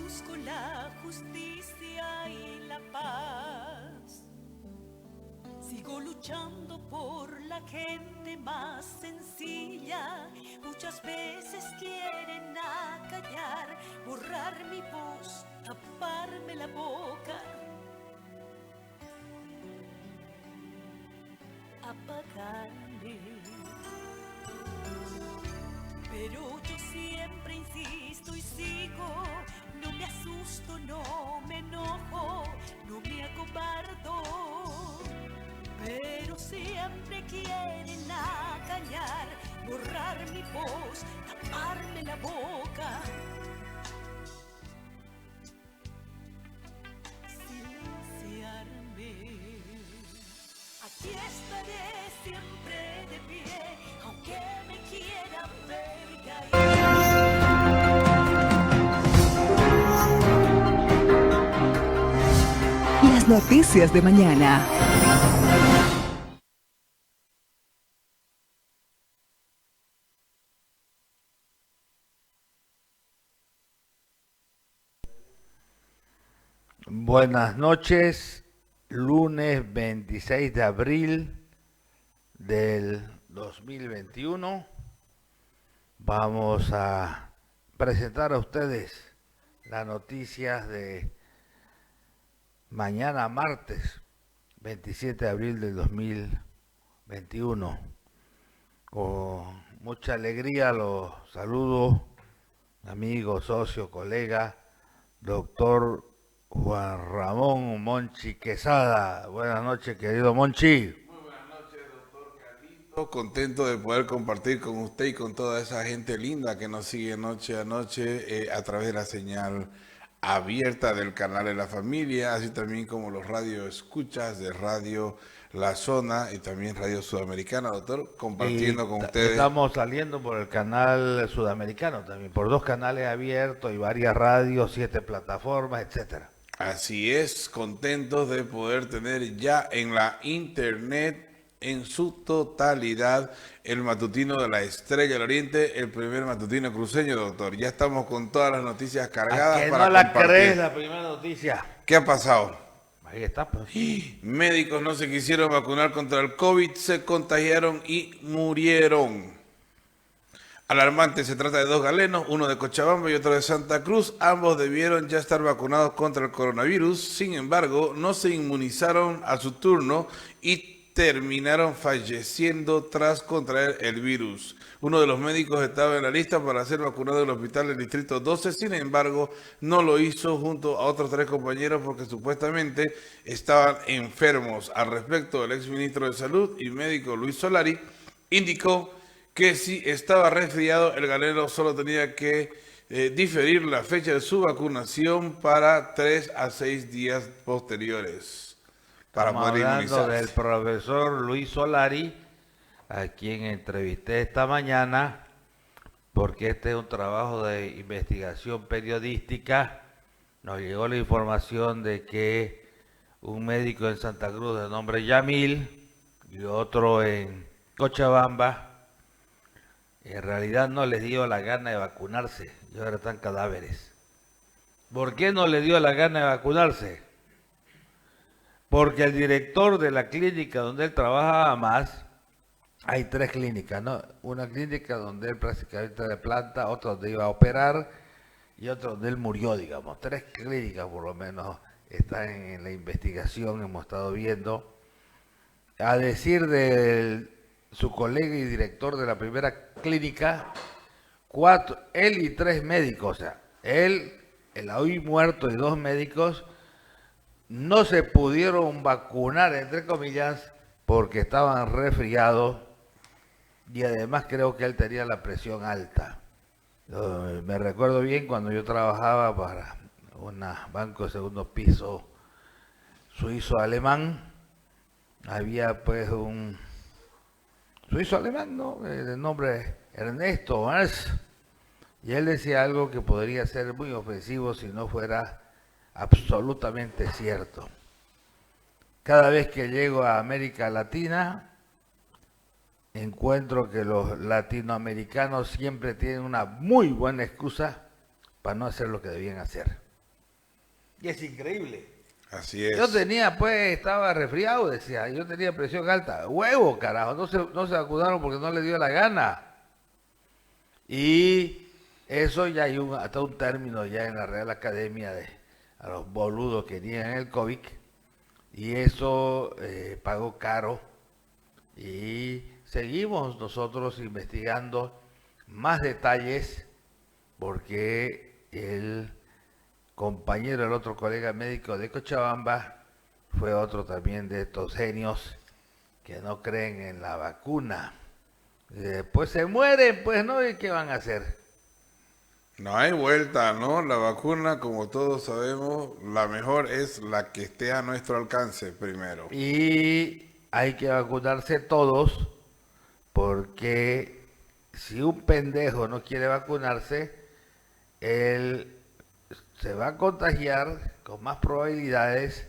busco la justicia y la paz. Sigo luchando por la gente más sencilla. Muchas veces quieren acallar, borrar mi voz, taparme la boca, apagarme. Pero yo siempre insisto y sigo. No me asusto, no me enojo, no me acobardo. Pero siempre quieren acallar, borrar mi voz, taparme la boca, silenciarme. Aquí estaré siempre de pie, aunque me quieran ver caer. Las noticias de mañana. Buenas noches, lunes 26 de abril del 2021. Vamos a presentar a ustedes las noticias de mañana martes 27 de abril del 2021. Con mucha alegría los saludo, amigo, socio, colega, doctor Juan Ramón Monchi Quesada. Buenas noches, querido Monchi. Muy buenas noches, doctor Carlito. Contento de poder compartir con usted y con toda esa gente linda que nos sigue noche a noche a través de la señal abierta del canal de la familia, así también como los radioescuchas de Radio La Zona y también Radio Sudamericana, doctor, compartiendo con ustedes. Estamos saliendo por el canal sudamericano también, por 2 canales abiertos y varias radios, 7 plataformas, etcétera. Así es, contentos de poder tener ya en la internet en su totalidad el matutino de la Estrella del Oriente, el primer matutino cruceño, doctor. Ya estamos con todas las noticias cargadas ¿A que para no la compartir. crees la primera noticia? ¿Qué ha pasado? Ahí está, pues. Médicos no se quisieron vacunar contra el COVID, se contagiaron y murieron. Alarmante, se trata de 2 galenos, uno de Cochabamba y otro de Santa Cruz. Ambos debieron ya estar vacunados contra el coronavirus, sin embargo, no se inmunizaron a su turno y terminaron falleciendo tras contraer el virus. Uno de los médicos estaba en la lista para ser vacunado en el hospital del Distrito 12, sin embargo, no lo hizo junto a otros 3 compañeros porque supuestamente estaban enfermos. Al respecto, el exministro de Salud y médico Luis Solari indicó que si estaba resfriado, el galeno solo tenía que diferir la fecha de su vacunación para 3 a 6 días posteriores para Estamos poder hablando inmunizarse. del profesor Luis Solari, a quien entrevisté esta mañana, porque este es un trabajo de investigación periodística. Nos llegó la información de que un médico en Santa Cruz de nombre Yamil y otro en Cochabamba, en realidad no les dio la gana de vacunarse y ahora están cadáveres. ¿Por qué no les dio la gana de vacunarse? Porque el director de la clínica donde él trabajaba más, hay 3 clínicas, ¿no? Una clínica donde él prácticamente de planta, otra donde iba a operar y otra donde él murió, digamos. 3 clínicas por lo menos están en la investigación, hemos estado viendo. A decir de su colega y director de la primera clínica, 4, él y 3 médicos, o sea, él, el hoy muerto y 2 médicos, no se pudieron vacunar, entre comillas, porque estaban resfriados y además creo que él tenía la presión alta. Me recuerdo bien cuando yo trabajaba para un banco de segundo piso suizo-alemán, había pues un suizo-alemán, ¿no? De nombre Ernesto Mars, y él decía algo que podría ser muy ofensivo si no fuera absolutamente cierto. Cada vez que llego a América Latina, encuentro que los latinoamericanos siempre tienen una muy buena excusa para no hacer lo que debían hacer. Y es increíble. Así es. Yo tenía, pues, estaba resfriado, decía, yo tenía presión alta. Huevo, carajo, no se vacunaron porque no le dio la gana. Y eso ya hay hasta un término ya en la Real Academia a los boludos que niegan el COVID. Y eso pagó caro. Y seguimos nosotros investigando más detalles porque el compañero, el otro colega médico de Cochabamba, fue otro también de estos genios que no creen en la vacuna. Pues se mueren, pues, ¿no? ¿Y qué van a hacer? No hay vuelta, ¿no? La vacuna, como todos sabemos, la mejor es la que esté a nuestro alcance primero. Y hay que vacunarse todos porque si un pendejo no quiere vacunarse, él se va a contagiar con más probabilidades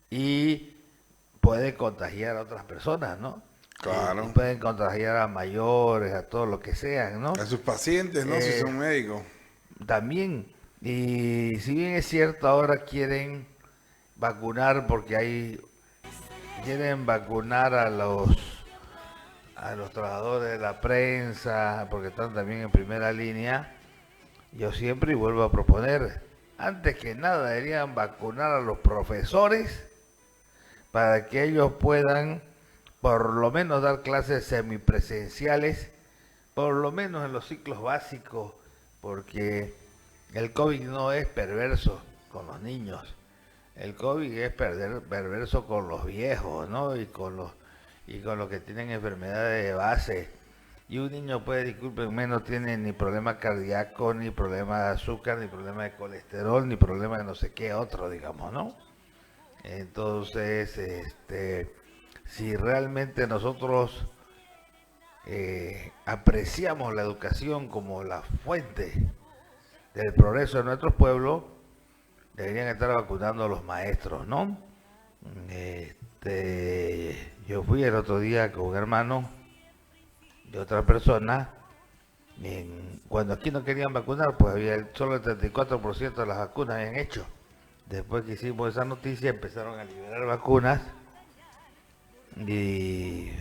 y puede contagiar a otras personas, ¿no? Claro. Y pueden contagiar a mayores, a todos los que sean, ¿no? A sus pacientes, ¿no? Si son médicos. También, y si bien es cierto, ahora quieren vacunar porque quieren vacunar a los trabajadores de la prensa, porque están también en primera línea, yo siempre y vuelvo a proponer, antes que nada deberían vacunar a los profesores para que ellos puedan por lo menos dar clases semipresenciales, por lo menos en los ciclos básicos, porque el COVID no es perverso con los niños, el COVID es perverso con los viejos, ¿no? Y con los que tienen enfermedades de base. Y un niño puede, discúlpenme, no tiene ni problema cardíaco, ni problema de azúcar, ni problema de colesterol, ni problema de no sé qué otro, digamos, ¿no? Entonces, si realmente nosotros apreciamos la educación como la fuente del progreso de nuestros pueblos, deberían estar vacunando a los maestros, ¿no? Yo fui el otro día con un hermano de otra persona, cuando aquí no querían vacunar, pues había solo el 34% de las vacunas habían hecho. Después que hicimos esa noticia, empezaron a liberar vacunas y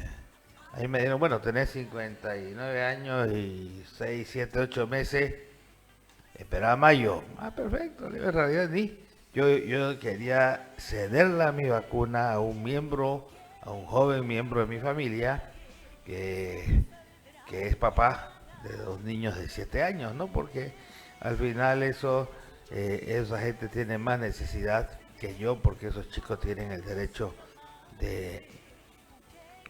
ahí me dijeron, bueno, tenés 59 años y 6, 7, 8 meses, esperaba mayo. Ah, perfecto, en realidad ni. Yo quería cederla mi vacuna a un joven miembro de mi familia, que es papá de 2 niños de 7 años, ¿no? Porque al final esa gente tiene más necesidad que yo, porque esos chicos tienen el derecho de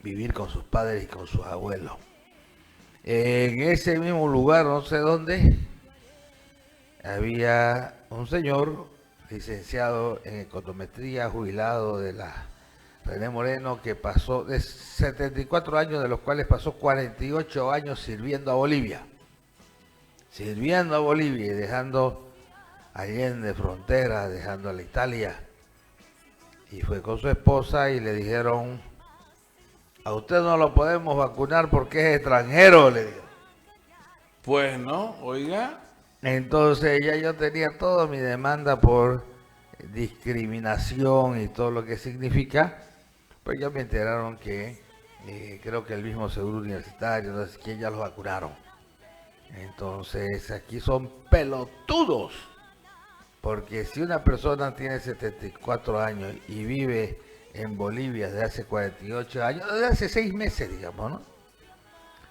vivir con sus padres y con sus abuelos. En ese mismo lugar, no sé dónde, había un señor licenciado en econometría, jubilado de la René Moreno, que pasó de 74 años, de los cuales pasó 48 años sirviendo a Bolivia y dejando Allende frontera, dejando a la Italia, y fue con su esposa y le dijeron, a usted no lo podemos vacunar porque es extranjero, le dijeron. Pues no, oiga. Entonces ya yo tenía toda mi demanda por discriminación y todo lo que significa, pues ya me enteraron que creo que el mismo Seguro Universitario, no sé quién, ya los vacunaron. Entonces aquí son pelotudos, porque si una persona tiene 74 años y vive en Bolivia desde hace 48 años, desde hace 6 meses, digamos, ¿no?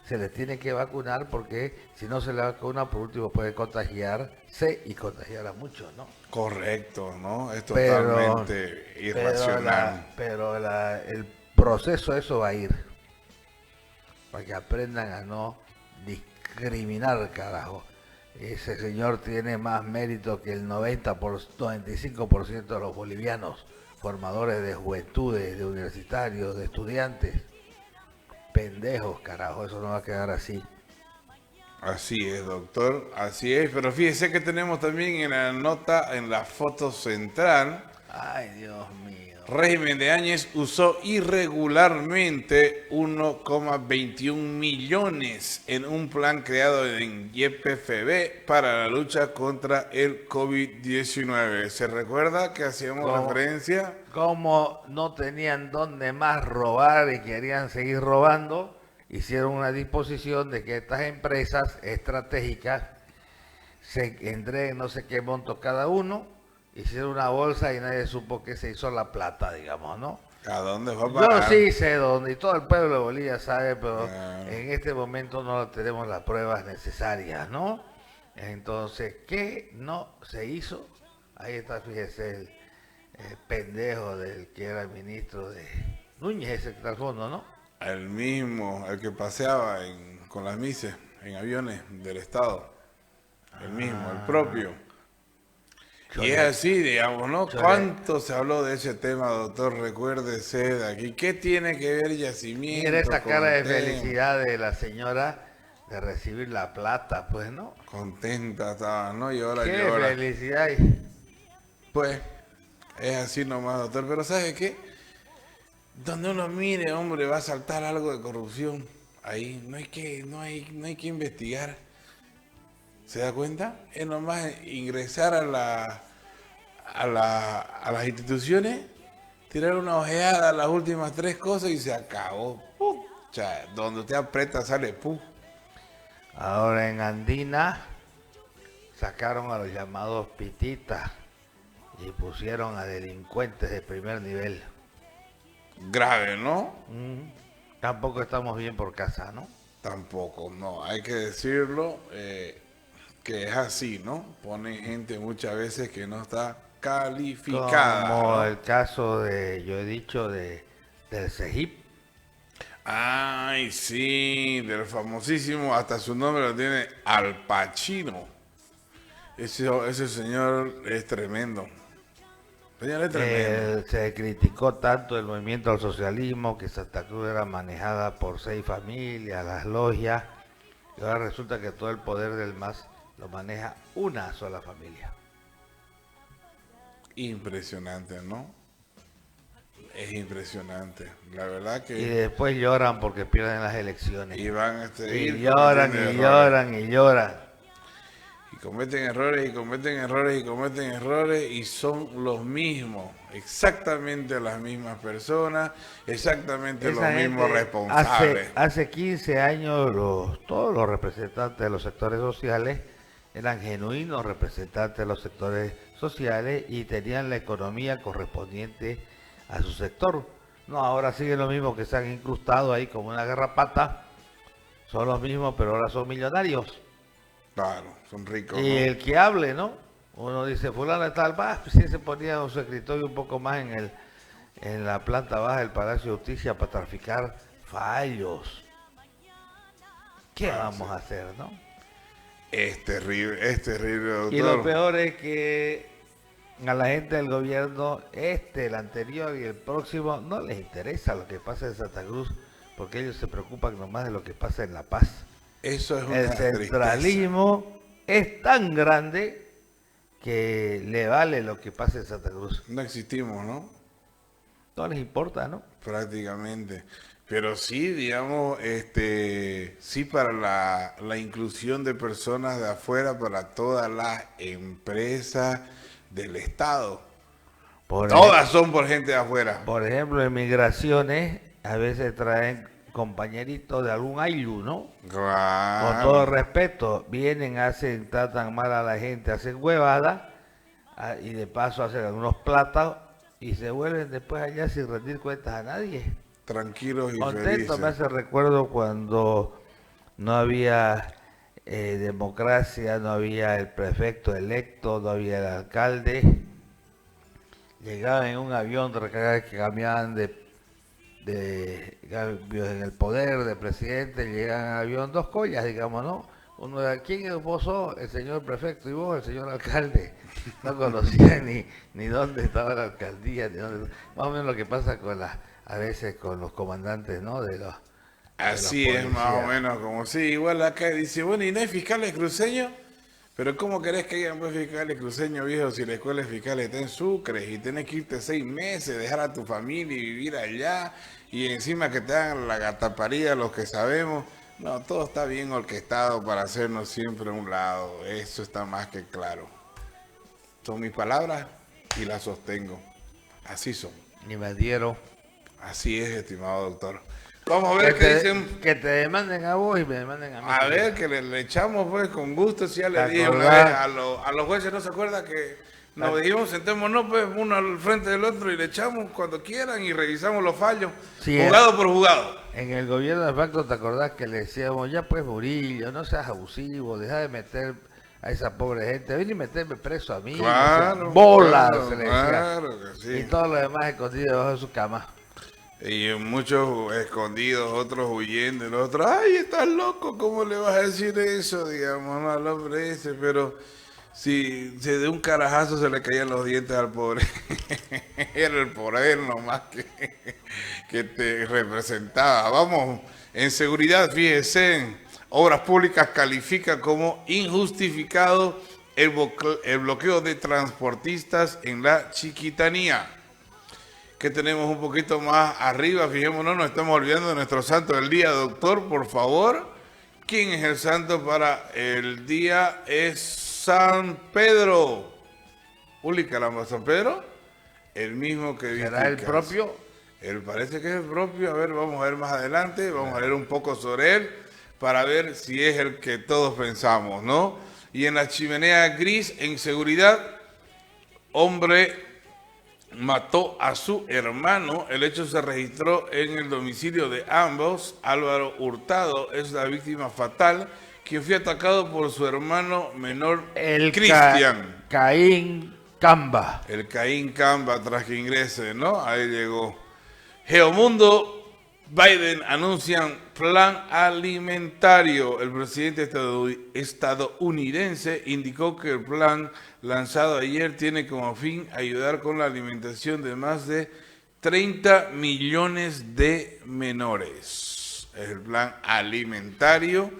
Se les tiene que vacunar porque si no se le vacuna, por último puede contagiarse y contagiar a muchos, ¿no? Correcto, ¿no? Es totalmente irracional. Pero el proceso eso va a ir, para que aprendan a no discriminar, carajo. Ese señor tiene más mérito que el 95% de los bolivianos, formadores de juventudes, de universitarios, de estudiantes. Pendejos, carajo, eso no va a quedar así. Así es, doctor, así es, pero fíjese que tenemos también en la nota, en la foto central. Ay, Dios mío. régimen de Áñez usó irregularmente 1,21 millones en un plan creado en YPFB para la lucha contra el COVID-19. ¿Se recuerda que hacíamos referencia? Como no tenían dónde más robar y querían seguir robando, hicieron una disposición de que estas empresas estratégicas se entreguen no sé qué monto cada uno, hicieron una bolsa y nadie supo que se hizo la plata, digamos, ¿no? ¿A dónde va a parar? Yo sí sé dónde, y todo el pueblo de Bolivia sabe, pero en este momento no tenemos las pruebas necesarias, ¿no? Entonces, ¿qué no se hizo? Ahí está, fíjese, el pendejo del que era el ministro de Núñez, ese que está al fondo, ¿no? El mismo, el que paseaba con las mises en aviones del Estado. El mismo, el propio. Y es así, digamos, ¿no? ¿Cuánto se habló de ese tema, doctor? Recuérdese de aquí. ¿Qué tiene que ver Yacimiento? Mira esa cara de el tema? felicidad de la señora de recibir la plata, pues, ¿no? Contenta estaba, ¿no? Y ahora Qué llora. felicidad. Pues, es así nomás, doctor. Pero ¿sabe qué? Donde uno mire, hombre, va a saltar algo de corrupción. Ahí no hay que investigar. ¿Se da cuenta? Es nomás ingresar a las instituciones, tirar una ojeada a las últimas 3 cosas y se acabó. Pucha, donde usted aprieta sale ¡pum! Ahora en Andina sacaron a los llamados pititas y pusieron a delincuentes de primer nivel. Grave, ¿no? Tampoco estamos bien por casa, ¿no? Tampoco, no. Hay que decirlo que es así, ¿no? Ponen gente muchas veces que no está calificada. Como ¿no? el caso de, yo he dicho, del CEGIP. Ay, sí, del famosísimo, hasta su nombre lo tiene, Al Pacino. Ese señor es tremendo. Señor, es tremendo. Se criticó tanto el movimiento al socialismo que Santa Cruz era manejada por 6 familias, las logias, y ahora resulta que todo el poder del MAS lo maneja una sola familia. Impresionante, ¿no? Es impresionante. La verdad que... Y después lloran porque pierden las elecciones. Y van a Y seguir lloran, cometiendo y errores. lloran, y lloran. Y cometen errores, y cometen errores, y cometen errores, y son los mismos. Exactamente las mismas personas, exactamente Esa los mismos gente, responsables. Hace 15 años todos los representantes de los sectores sociales eran genuinos representantes de los sectores sociales y tenían la economía correspondiente a su sector. No, ahora siguen lo mismo, que se han incrustado ahí como una garrapata. Son los mismos, pero ahora son millonarios. Claro, son ricos, Y ¿no? el que hable, ¿no? Uno dice, fulano de tal, pues sí se ponía su escritorio un poco más en la planta baja del Palacio de Justicia para traficar fallos. ¿Qué vamos a hacer, no? Es terrible, doctor. Y lo peor es que a la gente del gobierno, el anterior y el próximo, no les interesa lo que pasa en Santa Cruz, porque ellos se preocupan nomás de lo que pasa en La Paz. Eso es una El centralismo es tan grande que le vale lo que pasa en Santa Cruz. tristeza. No existimos, ¿no? No les importa, ¿no? Prácticamente. Pero sí, digamos, sí para la inclusión de personas de afuera para todas las empresas del Estado. Todas son por gente de afuera. Por ejemplo, en migraciones a veces traen compañeritos de algún ayllu, ¿no? Claro. Con todo respeto, vienen, tratan mal a la gente, hacen huevadas y de paso hacen algunos platos y se vuelven después allá sin rendir cuentas a nadie. Tranquilos y Contento felices. me hace recuerdo cuando no había democracia, no había el prefecto electo, no había el alcalde. Llegaban en un avión de recarga que cambiaban de cambios en el poder de presidente, llegaban en avión 2 collas, digamos, ¿no? Uno era, ¿quién vos sos? El señor prefecto y vos, el señor alcalde. No conocían ni dónde estaba la alcaldía, ni dónde, más o menos lo que pasa a veces con los comandantes, ¿no? Así es más o menos como sí, igual acá dice, bueno, ¿y no hay fiscales cruceños? Pero ¿cómo querés que hayan pues fiscales cruceños viejos si la escuela fiscal está en Sucre y tenés que irte 6 meses, dejar a tu familia y vivir allá y encima que te hagan la gataparida los que sabemos? No, todo está bien orquestado para hacernos siempre a un lado, eso está más que claro. Son mis palabras y las sostengo. Así son. Ni me dieron. Así es, estimado doctor. Vamos a ver qué dicen. Que te demanden a vos y me demanden a mí. A ver, que le echamos pues con gusto, si ya le dije una acordás? vez a los jueces, ¿no se acuerda que nos dijimos, sentémonos pues uno al frente del otro y le echamos cuando quieran y revisamos los fallos, Sí, jugado por jugado? En el gobierno de facto, ¿te acordás que le decíamos, ya pues Murillo, no seas abusivo, deja de meter a esa pobre gente, ven y meterme preso a mí? Claro, o sea, bolas, claro, se le decía. claro que sí. Y todo lo demás escondido debajo de su cama. Y muchos escondidos, otros huyendo, y los otros, ay, estás loco, ¿cómo le vas a decir eso? Digamos, no, al hombre ese, pero si de un carajazo se le caían los dientes al pobre, era el poder nomás que te representaba. Vamos, en seguridad, fíjese, Obras Públicas califica como injustificado el bloqueo de transportistas en la Chiquitanía. Que tenemos un poquito más arriba, fijémonos, nos estamos olvidando de nuestro santo del día, doctor, por favor. ¿Quién es el santo para el día? Es San Pedro. Uli, caramba, San Pedro, el mismo que viste. ¿Será el propio? Él parece que es el propio. A ver, vamos a ver más adelante, vamos a leer un poco sobre él para ver si es el que todos pensamos, ¿no? Y en la chimenea gris, en seguridad, hombre mató a su hermano. El hecho se registró en el domicilio de ambos. Álvaro Hurtado es la víctima fatal, quien fue atacado por su hermano menor, El Cristian. Caín Camba. El Caín Camba, tras que ingrese, ¿no? Ahí llegó. Geomundo, Biden anuncian plan alimentario. El presidente estadounidense indicó que el plan lanzado ayer tiene como fin ayudar con la alimentación de más de 30 millones de menores. Es el plan alimentario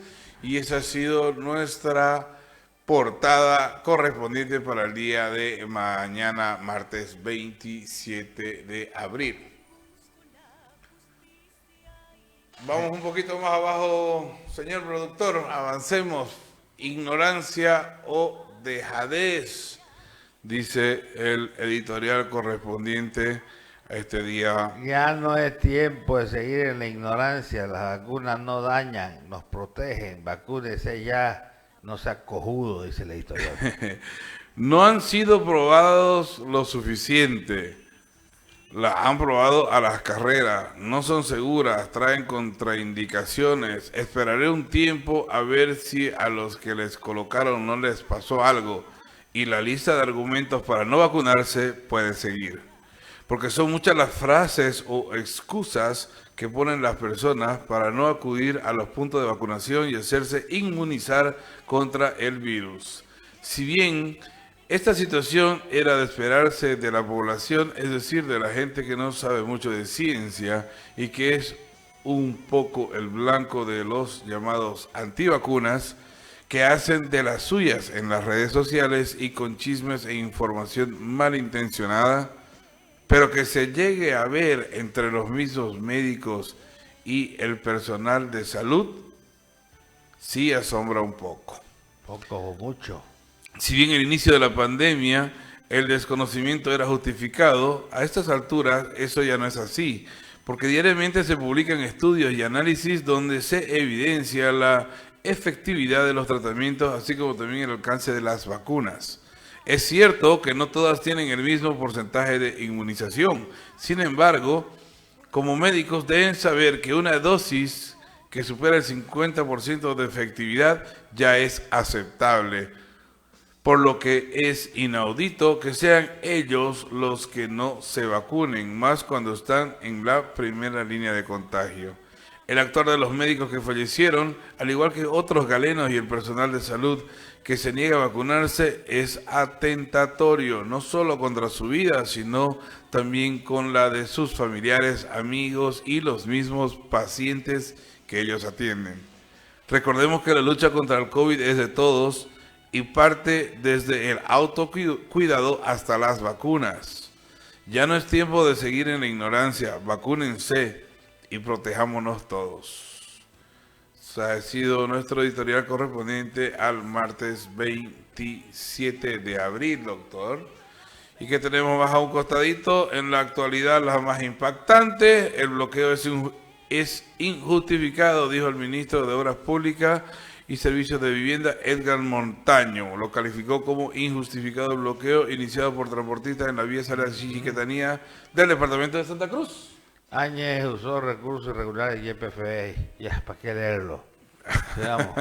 y esa ha sido nuestra portada correspondiente para el día de mañana, martes 27 de abril. Vamos un poquito más abajo, señor productor, avancemos. Ignorancia o dejadez, dice el editorial correspondiente a este día. Ya no es tiempo de seguir en la ignorancia, las vacunas no dañan, nos protegen, vacúnese ya, no sea cojudo, dice el editorial. No han sido probados lo suficiente. La han probado a las carreras, no son seguras, traen contraindicaciones. Esperaré un tiempo a ver si a los que les colocaron no les pasó algo. Y la lista de argumentos para no vacunarse puede seguir. Porque son muchas las frases o excusas que ponen las personas para no acudir a los puntos de vacunación y hacerse inmunizar contra el virus. Si bien esta situación era de esperarse de la población, es decir, de la gente que no sabe mucho de ciencia y que es un poco el blanco de los llamados antivacunas, que hacen de las suyas en las redes sociales y con chismes e información malintencionada, pero que se llegue a ver entre los mismos médicos y el personal de salud, sí asombra un poco. Poco o mucho. Si bien el inicio de la pandemia, el desconocimiento era justificado, a estas alturas eso ya no es así, porque diariamente se publican estudios y análisis donde se evidencia la efectividad de los tratamientos, así como también el alcance de las vacunas. Es cierto que no todas tienen el mismo porcentaje de inmunización, sin embargo, como médicos deben saber que una dosis que supera el 50% de efectividad ya es aceptable. Por lo que es inaudito que sean ellos los que no se vacunen, más cuando están en la primera línea de contagio. El actuar de los médicos que fallecieron, al igual que otros galenos y el personal de salud que se niega a vacunarse, es atentatorio, no solo contra su vida, sino también con la de sus familiares, amigos y los mismos pacientes que ellos atienden. Recordemos que la lucha contra el COVID es de todos, y parte desde el autocuidado hasta las vacunas. Ya no es tiempo de seguir en la ignorancia, vacúnense y protejámonos todos. O sea, ha sido nuestro editorial correspondiente al martes 27 de abril, doctor. Y que tenemos más a un costadito, en la actualidad la más impactante, el bloqueo es injustificado, dijo el ministro de Obras Públicas y Servicios de Vivienda, Edgar Montaño. Lo calificó como injustificado el bloqueo iniciado por transportistas en la vía Salas Chiquitanía del departamento de Santa Cruz. Áñez usó recursos irregulares y YPF. Ya, ¿para qué leerlo? Veamos.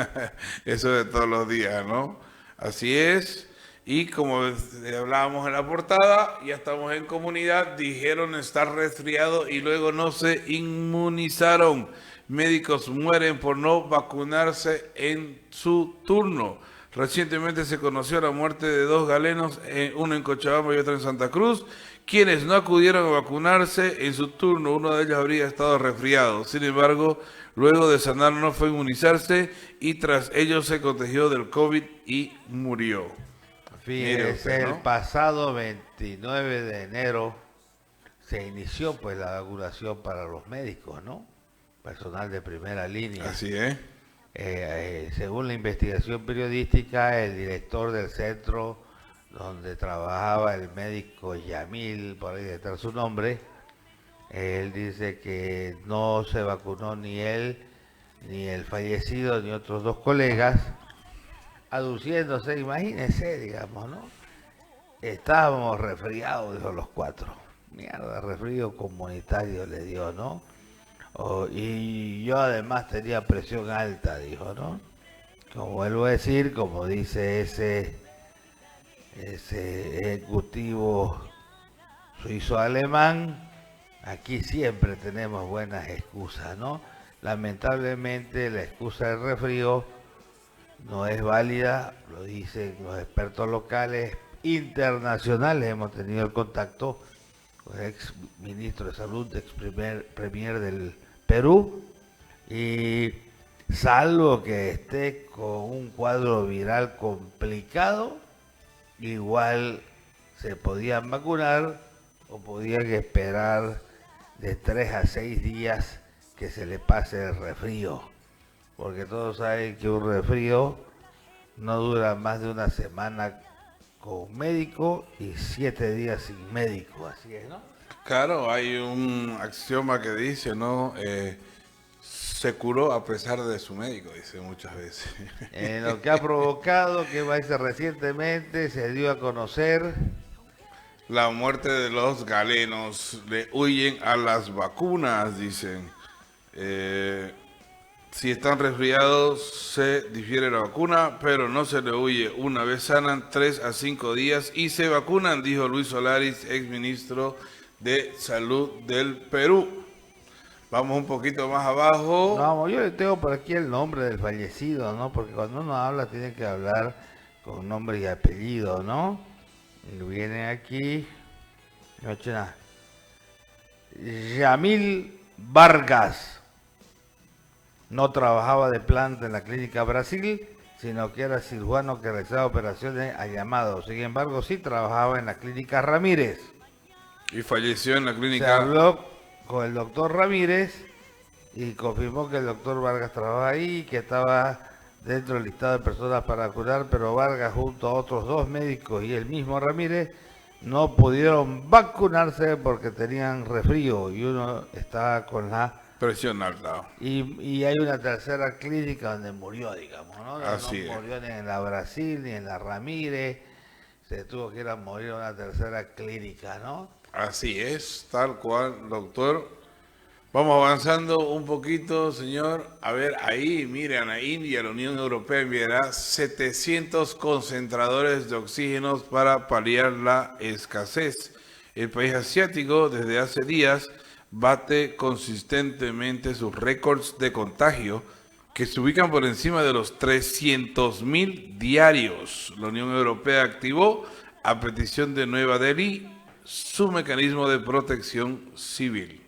Eso de todos los días, ¿no? Así es. Y como hablábamos en la portada, ya estamos en comunidad, dijeron estar resfriados y luego no se inmunizaron. Médicos mueren por no vacunarse en su turno. Recientemente se conoció la muerte de 2 galenos, uno en Cochabamba y otro en Santa Cruz, quienes no acudieron a vacunarse en su turno. Uno de ellos habría estado resfriado. Sin embargo, luego de sanar no fue a inmunizarse y tras ello se contagió del COVID y murió. Fíjese, ¿no? el pasado 29 de enero se inició pues la vacunación para los médicos, ¿no? Personal de primera línea. Así es. Según la investigación periodística, el director del centro donde trabajaba el médico Yamil, por ahí detrás su nombre, él dice que no se vacunó ni él, ni el fallecido, ni otros 2 colegas, aduciéndose, imagínense, digamos, ¿no? Estábamos resfriados, dijo los 4. Mierda, resfrío comunitario le dio, ¿no? Y yo además tenía presión alta, dijo, ¿no? Como vuelvo a decir, como dice ese ejecutivo suizo-alemán, aquí siempre tenemos buenas excusas, ¿no? Lamentablemente la excusa del resfrío no es válida, lo dicen los expertos locales, internacionales. Hemos tenido el contacto con el ex ministro de Salud, ex premier del Perú, y salvo que esté con un cuadro viral complicado, igual se podían vacunar o podían esperar de 3 a 6 días que se le pase el resfrío. Porque todos saben que un resfrío no dura más de una semana con médico y 7 días sin médico, así es, ¿no? Claro, hay un axioma que dice, ¿no? Se curó a pesar de su médico, dice muchas veces. Lo que ha provocado que recientemente se dio a conocer la muerte de los galenos, le huyen a las vacunas, dicen. Si están resfriados, se difiere la vacuna, pero no se le huye. Una vez sanan, 3 a 5 días y se vacunan, dijo Luis Solaris, exministro de Salud del Perú. Vamos un poquito más abajo. No, yo le tengo por aquí el nombre del fallecido, ¿no? Porque cuando uno habla tiene que hablar con nombre y apellido, ¿no? Y viene aquí, no he hecho nada. Yamil Vargas. No trabajaba de planta en la clínica Brasil, sino que era cirujano que realizaba operaciones a llamado. Sin embargo, sí trabajaba en la clínica Ramírez. Y falleció en la Se clínica. habló con el doctor Ramírez y confirmó que el doctor Vargas trabajaba ahí, que estaba dentro del listado de personas para curar, pero Vargas junto a otros 2 médicos y el mismo Ramírez no pudieron vacunarse porque tenían resfrío y uno estaba con la Presión alta. y hay una tercera clínica donde murió, digamos, ¿no? Así No es. murió ni en la Brasil ni en la Ramírez, se tuvo que ir a morir en una tercera clínica, ¿no? Así es, tal cual, doctor. Vamos avanzando un poquito, señor. A ver, ahí, miren, a India, la Unión Europea enviará 700 concentradores de oxígeno para paliar la escasez. El país asiático, desde hace días, bate consistentemente sus récords de contagio, que se ubican por encima de los 300.000 diarios. La Unión Europea activó, a petición de Nueva Delhi, su mecanismo de protección civil.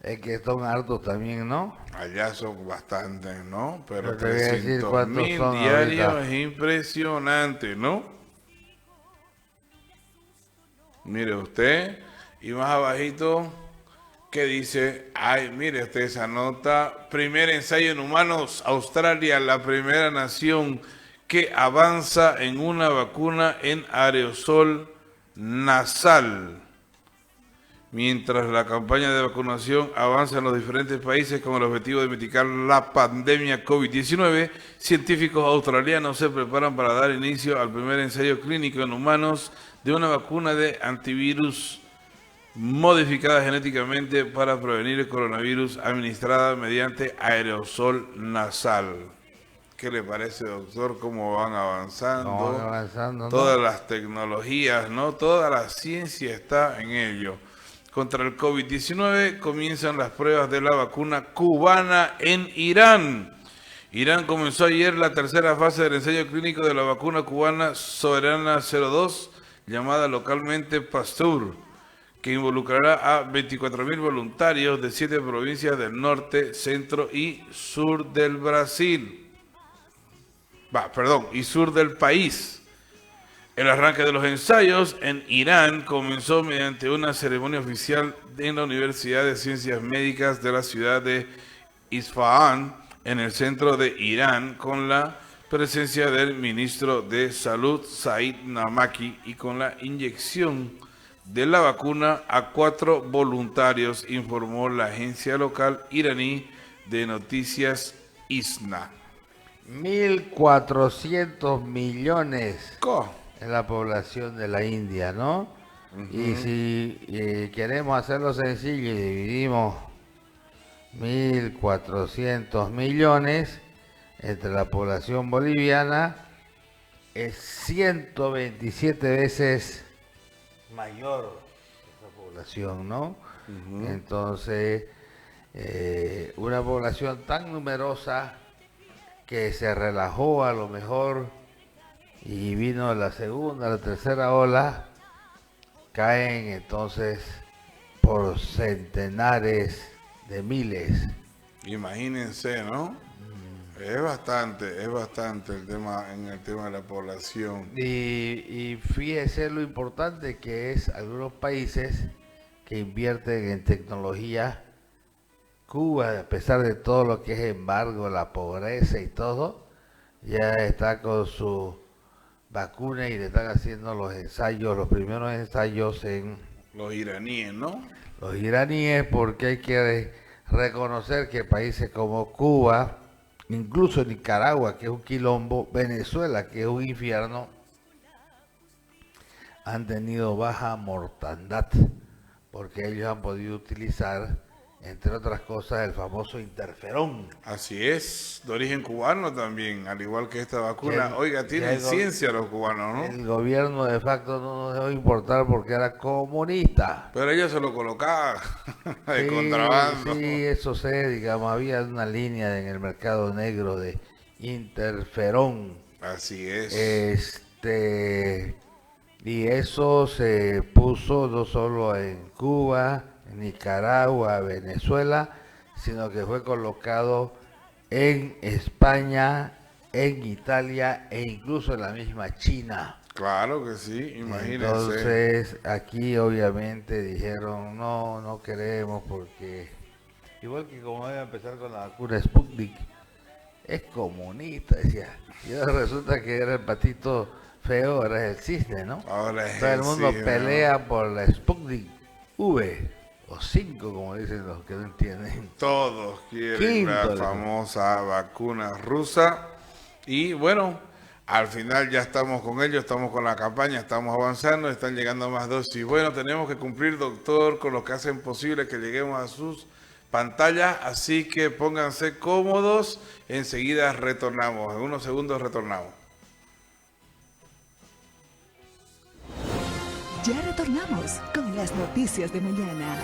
Es que son hartos también, ¿no? Allá son bastantes, ¿no? Pero Yo te voy a decir 300.000 cuántos son diarios ahorita. es impresionante, ¿no? Mire usted, y más abajito, que dice, ay, mire usted esa nota, primer ensayo en humanos, Australia, la primera nación que avanza en una vacuna en aerosol nasal. Mientras la campaña de vacunación avanza en los diferentes países con el objetivo de mitigar la pandemia COVID-19, científicos australianos se preparan para dar inicio al primer ensayo clínico en humanos de una vacuna de antivirus modificada genéticamente para prevenir el coronavirus administrada mediante aerosol nasal. ¿Qué le parece, doctor? ¿Cómo van avanzando? No van avanzando, ¿no? Todas las tecnologías, ¿no? Toda la ciencia está en ello. Contra el COVID-19 comienzan las pruebas de la vacuna cubana en Irán. Irán comenzó ayer la tercera fase del ensayo clínico de la vacuna cubana Soberana 02, llamada localmente Pasteur, que involucrará a 24.000 voluntarios de 7 provincias del norte, centro y sur del Brasil. Y sur del país. El arranque de los ensayos en Irán comenzó mediante una ceremonia oficial en la Universidad de Ciencias Médicas de la ciudad de Isfahan, en el centro de Irán, con la presencia del ministro de Salud, Said Namaki, y con la inyección de la vacuna a 4 voluntarios, informó la agencia local iraní de noticias ISNA. 1.400 millones ¿Cómo? en la población de la India, ¿no? Y si queremos hacerlo sencillo y dividimos 1.400 millones entre la población boliviana, es 127 veces mayor esa población, ¿no? Entonces, una población tan numerosa que se relajó a lo mejor y vino la segunda, la tercera ola, caen entonces por centenares de miles. Imagínense, ¿no? Es bastante el tema de la población. Y fíjese lo importante que es algunos países que invierten en tecnología. Cuba, a pesar de todo lo que es embargo, la pobreza y todo, ya está con su vacuna y le están haciendo los ensayos, los primeros ensayos en Los iraníes, ¿no? los iraníes, porque hay que reconocer que países como Cuba, incluso Nicaragua, que es un quilombo, Venezuela, que es un infierno, han tenido baja mortandad, porque ellos han podido utilizar, entre otras cosas, el famoso interferón. Así es, de origen cubano también, al igual que esta vacuna. Oiga, tienen ciencia los cubanos, ¿no? El gobierno de facto no nos dejó importar porque era comunista. Pero ellos se lo colocaban de contrabando. Sí, eso sé, digamos, había una línea en el mercado negro de interferón. Así es. Y eso se puso no solo en Cuba, en Nicaragua, Venezuela, sino que fue colocado en España, en Italia e incluso en la misma China. Claro que sí, imagínense. Entonces aquí obviamente dijeron no queremos, porque igual que como iba a empezar con la vacuna Sputnik, es comunista, decía. Y ahora resulta que era el patito feo, ahora es el cisne, ¿no? Ahora es todo el mundo cisne, pelea ¿no? por la Sputnik V o 5, como dicen los que no entienden. Todos quieren Quinto, la famosa vacuna rusa. Y bueno, al final ya estamos con ellos, estamos con la campaña, estamos avanzando, están llegando más dosis. Bueno, tenemos que cumplir, doctor, con lo que hacen posible que lleguemos a sus pantallas, así que pónganse cómodos, enseguida retornamos, en unos segundos retornamos. Ya retornamos con las noticias de mañana.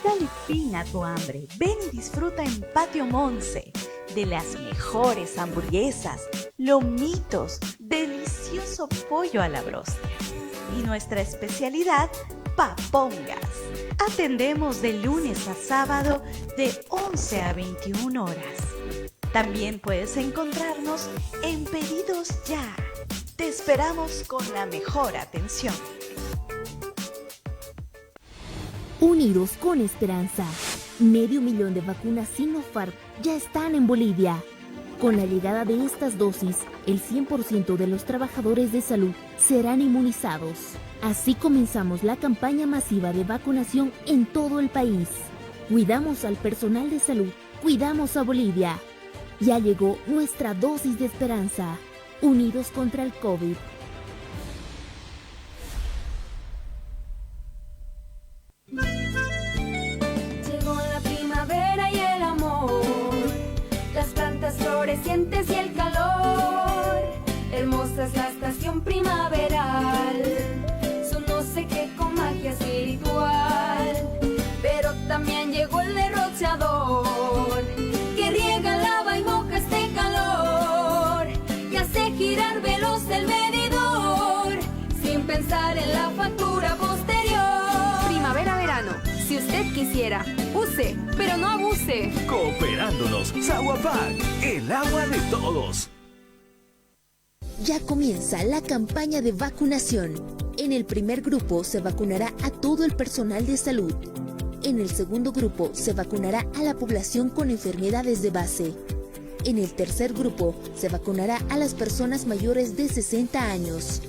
Dale fin a tu hambre. Ven y disfruta en Patio Monse de las mejores hamburguesas, lomitos, delicioso pollo a la broster. y nuestra especialidad, papongas. Atendemos de lunes a sábado de 11 a 21 horas. También puedes encontrarnos en Pedidos Ya. Te esperamos con la mejor atención. Unidos con esperanza. 500,000 de vacunas Sinopharm ya están en Bolivia. Con la llegada de estas dosis, el 100% de los trabajadores de salud serán inmunizados. Así comenzamos la campaña masiva de vacunación en todo el país. Cuidamos al personal de salud, cuidamos a Bolivia. Ya llegó nuestra dosis de esperanza. Unidos contra el COVID. Llegó la primavera y el amor, las plantas florecientes y el calor. Hermosa es la estación primaveral, su no sé qué con magia espiritual. Pero también llegó el derrochador, que riega, lava y moja este calor, y hace girar veloz el medidor, sin pensar en la factura posterior. Primavera-verano, si usted quisiera, use, pero no abuse. Cooperándonos, Saguapac, el agua de todos. Ya comienza la campaña de vacunación. En el primer grupo se vacunará a todo el personal de salud. En el segundo grupo se vacunará a la población con enfermedades de base. En el tercer grupo se vacunará a las personas mayores de 60 años.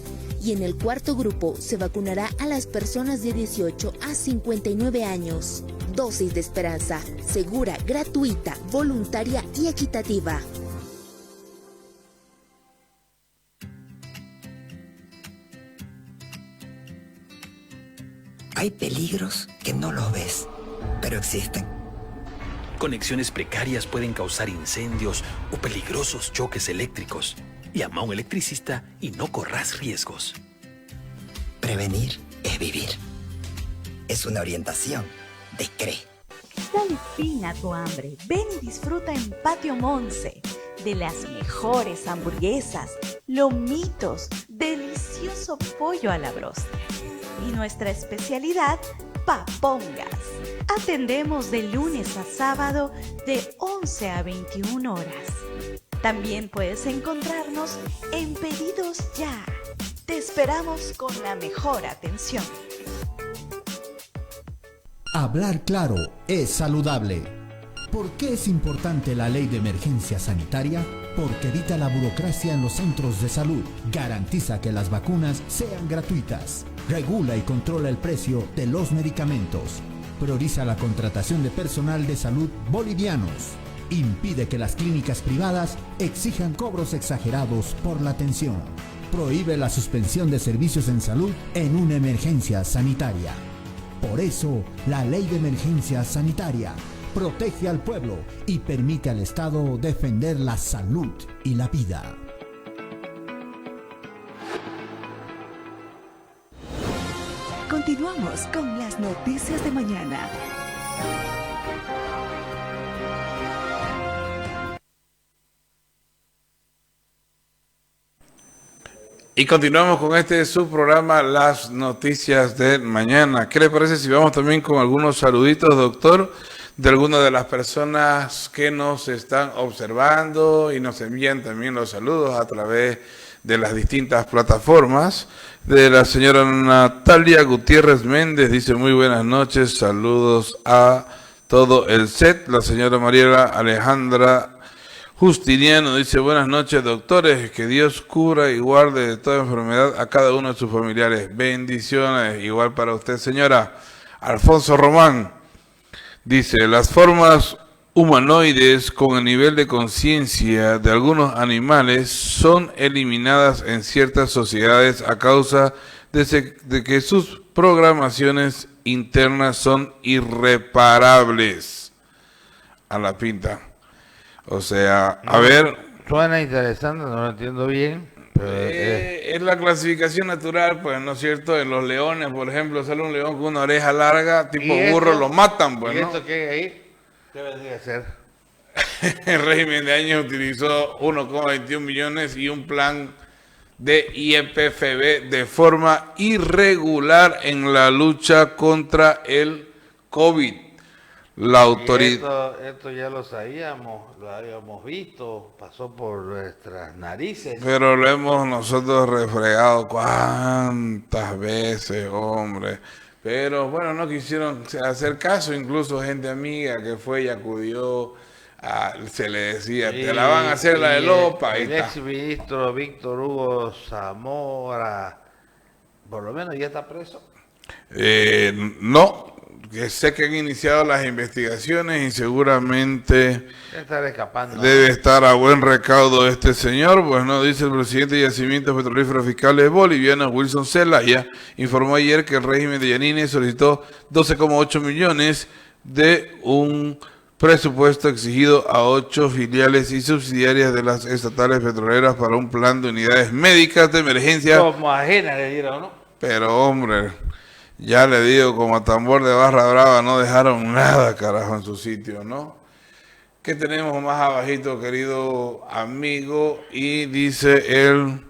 Y en el cuarto grupo se vacunará a las personas de 18 a 59 años. Dosis de esperanza, segura, gratuita, voluntaria y equitativa. Hay peligros que no los ves, pero existen. Conexiones precarias pueden causar incendios o peligrosos choques eléctricos. Llama a un electricista y no corras riesgos. Prevenir es vivir. Es una orientación de CRE. Dale fin a tu hambre. Ven y disfruta en Patio Monse de las mejores hamburguesas, lomitos, delicioso pollo a la broster y nuestra especialidad, papongas. Atendemos de lunes a sábado de 11 a 21 horas. También puedes encontrarnos en Pedidos Ya. Te esperamos con la mejor atención. Hablar claro es saludable. ¿Por qué es importante la ley de emergencia sanitaria? Porque evita la burocracia en los centros de salud, garantiza que las vacunas sean gratuitas, regula y controla el precio de los medicamentos, prioriza la contratación de personal de salud bolivianos, impide que las clínicas privadas exijan cobros exagerados por la atención, prohíbe la suspensión de servicios en salud en una emergencia sanitaria. Por eso, la ley de emergencia sanitaria protege al pueblo y permite al Estado defender la salud y la vida. Continuamos con las noticias de mañana. Y continuamos con este subprograma, las noticias de mañana. ¿Qué le parece si vamos también con algunos saluditos, doctor, de algunas de las personas que nos están observando y nos envían también los saludos a través de las distintas plataformas? De la señora Natalia Gutiérrez Méndez, dice muy buenas noches, saludos a todo el set. La señora Mariela Alejandra Justiniano dice buenas noches doctores, que Dios cubra y guarde de toda enfermedad a cada uno de sus familiares. Bendiciones, igual para usted señora. Alfonso Román dice las formas humanoides con el nivel de conciencia de algunos animales son eliminadas en ciertas sociedades a causa de que sus programaciones internas son irreparables. A la pinta. O sea, a ver... Suena interesante, no lo entiendo bien. Pero es la clasificación natural, pues, ¿no es cierto? En los leones, por ejemplo, sale un león con una oreja larga, tipo burro, lo matan, pues, ¿y ¿no? esto qué hay ahí? ¿Qué vendría a ser? El régimen de años utilizó 1,21 millones y un plan de IEPFB de forma irregular en la lucha contra el COVID. La autoridad... Esto ya lo sabíamos, lo habíamos visto, pasó por nuestras narices. Pero lo hemos nosotros refregado cuántas veces, hombre. Pero bueno, no quisieron hacer caso, incluso gente amiga que fue y acudió, se le decía, te la van a hacer la de Lopa. El ex ministro Víctor Hugo Zamora, por lo menos ya está preso. No, que sé que han iniciado las investigaciones y seguramente debe estar a buen recaudo este señor. Pues no, dice el presidente de Yacimientos Petrolíferos Fiscales Bolivianos, Wilson Zelaya, informó ayer que el régimen de Yanine solicitó 12,8 millones de un presupuesto exigido a 8 filiales y subsidiarias de las estatales petroleras para un plan de unidades médicas de emergencia. Como ajena le dieron, ¿no? Pero hombre, ya le digo, como a tambor de barra brava, no dejaron nada, carajo, en su sitio, ¿no? ¿Qué tenemos más abajito, querido amigo? Y dice él,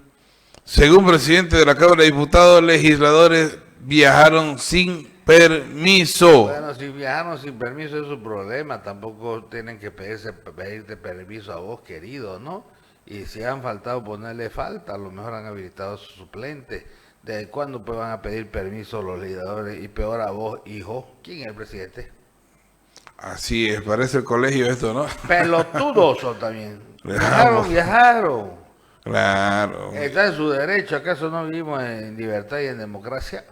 según presidente de la Cámara de Diputados, legisladores viajaron sin permiso. Bueno, si viajaron sin permiso es su problema, tampoco tienen que pedirte permiso a vos, querido, ¿no? Y si han faltado ponerle falta, a lo mejor han habilitado a su suplente. ¿Desde cuándo pues van a pedir permiso los legisladores? Y peor a vos, hijo. ¿Quién es el presidente? Así es, parece el colegio esto, ¿no? Pelotudos son también. Viajaron. Claro. Está en su derecho. ¿Acaso no vivimos en libertad y en democracia?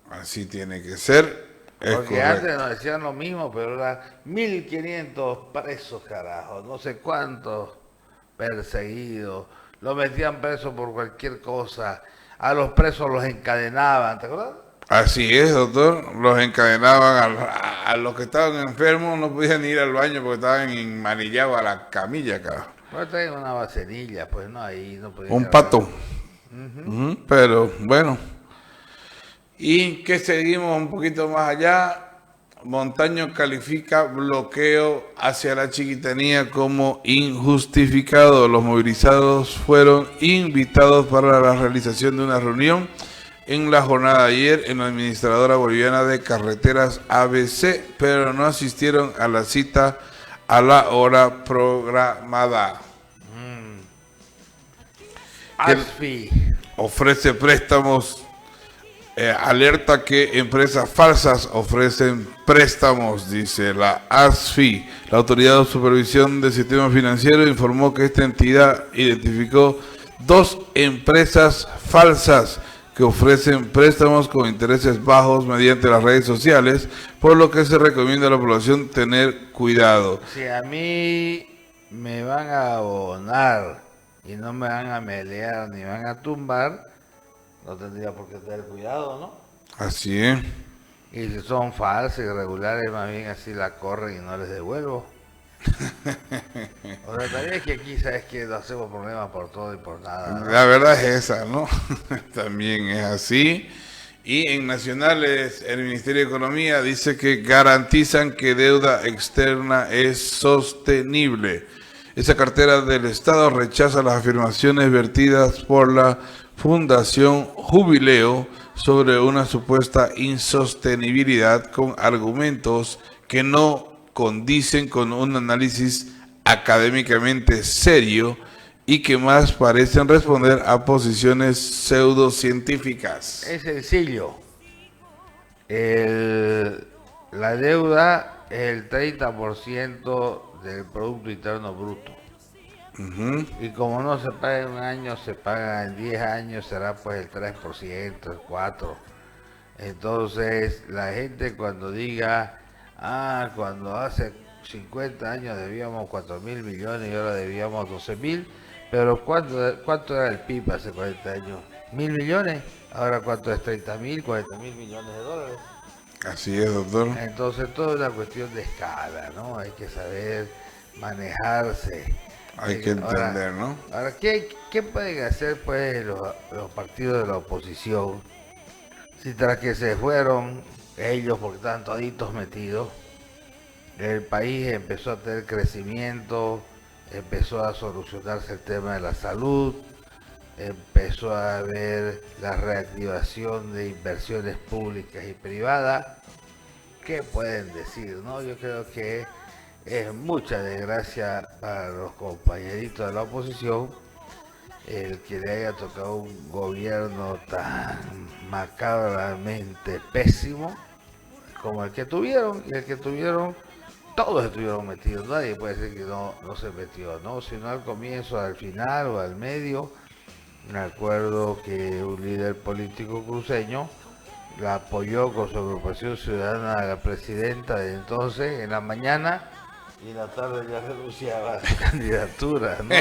Así tiene que ser. Porque antes nos decían lo mismo, pero eran 1.500 presos, carajo. No sé cuántos perseguidos. Los metían presos por cualquier cosa. A los presos los encadenaban, ¿te acuerdas? Así es, doctor. Los encadenaban a los que estaban enfermos, no podían ir al baño porque estaban enmanillados a la camilla, carajo. Pues traen una vaselilla, pues no, ahí no podían. Un pato. Pero bueno. Y que seguimos un poquito más allá. Montaño califica bloqueo hacia la Chiquitanía como injustificado. Los movilizados fueron invitados para la realización de una reunión en la jornada de ayer en la Administradora Boliviana de Carreteras ABC, pero no asistieron a la cita a la hora programada. ASFI ofrece préstamos. Alerta que empresas falsas ofrecen préstamos, dice la ASFI. La Autoridad de Supervisión del Sistema Financiero informó que esta entidad identificó 2 empresas falsas que ofrecen préstamos con intereses bajos mediante las redes sociales, por lo que se recomienda a la población tener cuidado. Si a mí me van a abonar y no me van a melear ni me van a tumbar, no tendría por qué tener cuidado, ¿no? Así es. Y si son falsos, irregulares, más bien así la corren y no les devuelvo. O sea, también es que aquí, ¿sabes que no hacemos problemas por todo y por nada, ¿no? La verdad es esa, ¿no? También es así. Y en nacionales, el Ministerio de Economía dice que garantizan que deuda externa es sostenible. Esa cartera del Estado rechaza las afirmaciones vertidas por la Fundación Jubileo sobre una supuesta insostenibilidad con argumentos que no condicen con un análisis académicamente serio y que más parecen responder a posiciones pseudocientíficas. Es sencillo. La deuda es el 30% del Producto Interno Bruto. Y como no se paga en un año, se paga en 10 años, será pues el 3%, el 4%. Entonces, la gente cuando diga, cuando hace 50 años debíamos 4.000 millones y ahora debíamos 12.000, pero ¿cuánto era el PIB hace 40 años? ¿1.000 millones? Ahora ¿cuánto es? 30.000, 40.000 millones de dólares. Así es, doctor. Entonces, todo es una cuestión de escala, ¿no? Hay que saber manejarse. Hay que entender, ¿no? Ahora, ¿qué pueden hacer pues los partidos de la oposición si tras que se fueron ellos, porque estaban toditos metidos, el país empezó a tener crecimiento, empezó a solucionarse el tema de la salud, empezó a haber la reactivación de inversiones públicas y privadas. ¿Qué pueden decir, no? Yo creo que es mucha desgracia para los compañeritos de la oposición el que le haya tocado un gobierno tan macabramente pésimo como el que tuvieron, y el que tuvieron, todos estuvieron metidos, nadie puede decir que no se metió, ¿no? Sino al comienzo, al final o al medio. Me acuerdo que un líder político cruceño la apoyó con su agrupación ciudadana a la presidenta de entonces en la mañana, y en la tarde ya renunciaba a su candidatura, ¿no?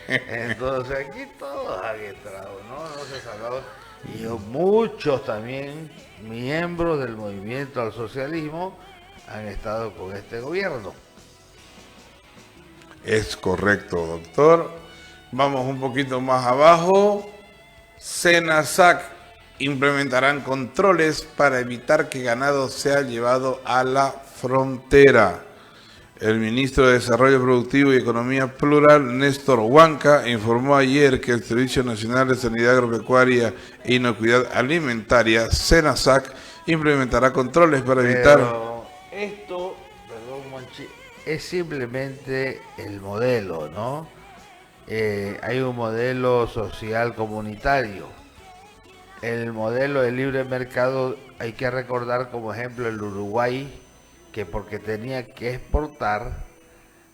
Entonces aquí todos han entrado, no se salvó. Y muchos también miembros del movimiento al socialismo han estado con este gobierno. Es correcto, doctor. Vamos un poquito más abajo. SENASAC implementarán controles para evitar que ganado sea llevado a la frontera. El ministro de Desarrollo Productivo y Economía Plural, Néstor Huanca, informó ayer que el Servicio Nacional de Sanidad Agropecuaria e Inocuidad Alimentaria, SENASAC, implementará controles para evitar... Pero esto, perdón Monchi, es simplemente el modelo, ¿no? Hay un modelo social comunitario. El modelo de libre mercado hay que recordar como ejemplo el Uruguay, que porque tenía que exportar,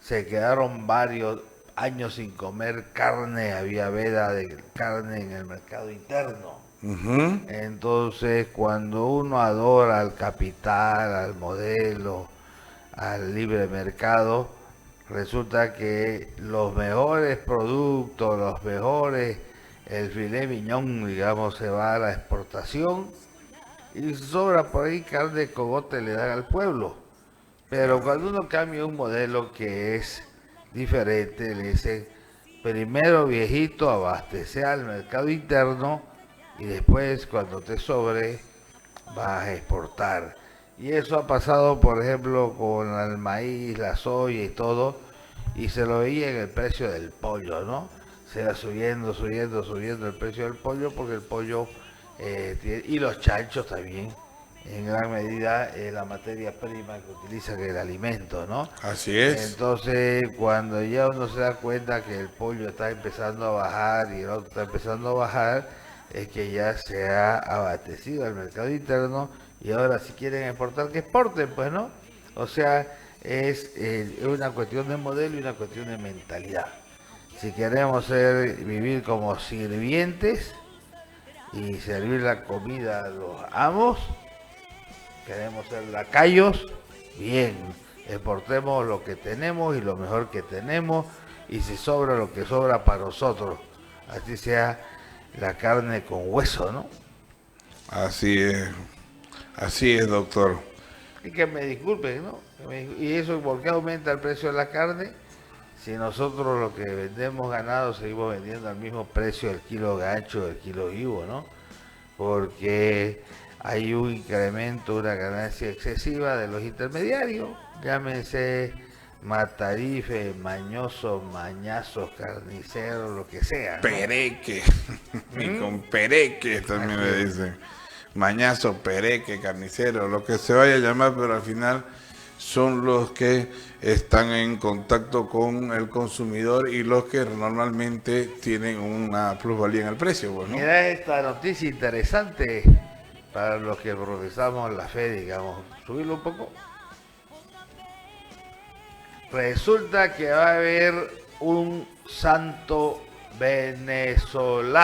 se quedaron varios años sin comer carne, había veda de carne en el mercado interno. Entonces, cuando uno adora al capital, al modelo, al libre mercado, resulta que los mejores productos, los mejores, el filet mignon, digamos, se va a la exportación y sobra por ahí carne de cogote le dan al pueblo. Pero cuando uno cambia un modelo que es diferente, le dicen, primero viejito, abastece al mercado interno y después cuando te sobre vas a exportar. Y eso ha pasado, por ejemplo, con el maíz, la soya y todo, y se lo veía en el precio del pollo, ¿no? Se va subiendo el precio del pollo, porque el pollo y los chanchos también, en gran medida, la materia prima que utilizan el alimento, ¿no? Así es. Entonces, cuando ya uno se da cuenta que el pollo está empezando a bajar y el otro está empezando a bajar, es que ya se ha abastecido el mercado interno, y ahora si quieren exportar, que exporten, pues, ¿no? O sea, es una cuestión de modelo y una cuestión de mentalidad. Si queremos vivir como sirvientes y servir la comida a los amos, queremos ser lacayos, bien, exportemos lo que tenemos y lo mejor que tenemos, y si sobra lo que sobra para nosotros, así sea la carne con hueso, ¿no? Así es, doctor. Y que me disculpen, ¿no? ¿Y eso por qué aumenta el precio de la carne? Si nosotros lo que vendemos ganado seguimos vendiendo al mismo precio del kilo gancho, del kilo vivo, ¿no? Porque hay un incremento, una ganancia excesiva de los intermediarios, llámense Matarife, Mañoso, Mañazos, Carniceros, lo que sea, ¿no? Pereque, y con Pereque también le dicen. Mañazo, Pereque, Carnicero, lo que se vaya a llamar, pero al final son los que están en contacto con el consumidor y los que normalmente tienen una plusvalía en el precio, pues, ¿no? Mira esta noticia interesante para los que profesamos la fe, digamos. Subirlo un poco. Resulta que va a haber un santo venezolano.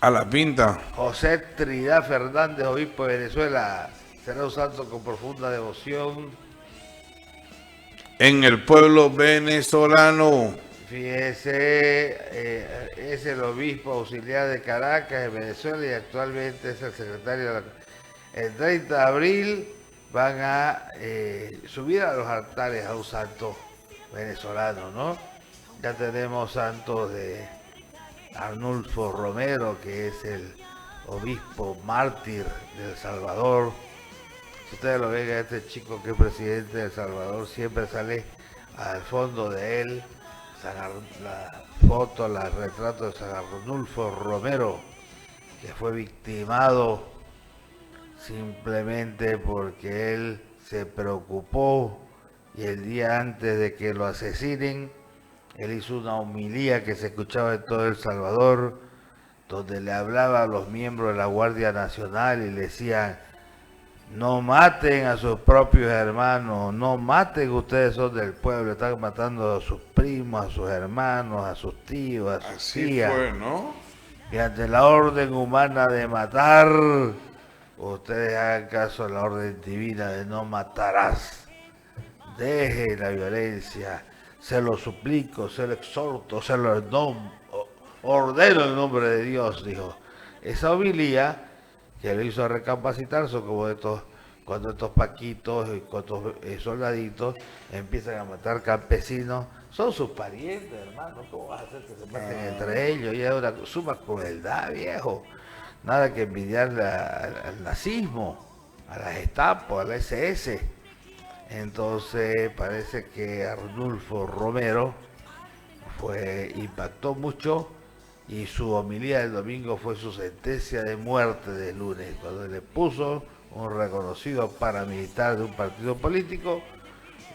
A la pinta. José Trinidad Fernández, obispo de Venezuela, será un santo con profunda devoción en el pueblo venezolano. Fíjese, es el obispo auxiliar de Caracas, en Venezuela, y actualmente es el secretario de la... El 30 de abril van a subir a los altares a un santo venezolano, ¿no? Ya tenemos santos de Arnulfo Romero, que es el obispo mártir de El Salvador. Si ustedes lo ven, a este chico que es presidente de El Salvador, siempre sale al fondo de él, la foto, el retrato de San Arnulfo Romero, que fue victimado simplemente porque él se preocupó y el día antes de que lo asesinen, él hizo una homilía que se escuchaba en todo El Salvador, donde le hablaba a los miembros de la Guardia Nacional y le decían: no maten a sus propios hermanos, no maten, ustedes son del pueblo, están matando a sus primos, a sus hermanos, a sus tíos, a sus tías. Así fue, ¿no? Y ante la orden humana de matar, ustedes hagan caso a la orden divina de no matarás. Deje la violencia, se lo suplico, se lo exhorto, se lo ordeno en nombre de Dios, dijo. Esa homilía que le hizo recapacitar son como cuando estos paquitos y estos soldaditos empiezan a matar campesinos, son sus parientes, hermano. ¿Cómo vas a hacer que se maten entre ellos? Y es una suma crueldad, viejo. Nada que envidiarle al nazismo, a la Gestapo, a la SS. Entonces parece que Arnulfo Romero impactó mucho, y su homilía del domingo fue su sentencia de muerte del lunes, cuando le puso un reconocido paramilitar de un partido político,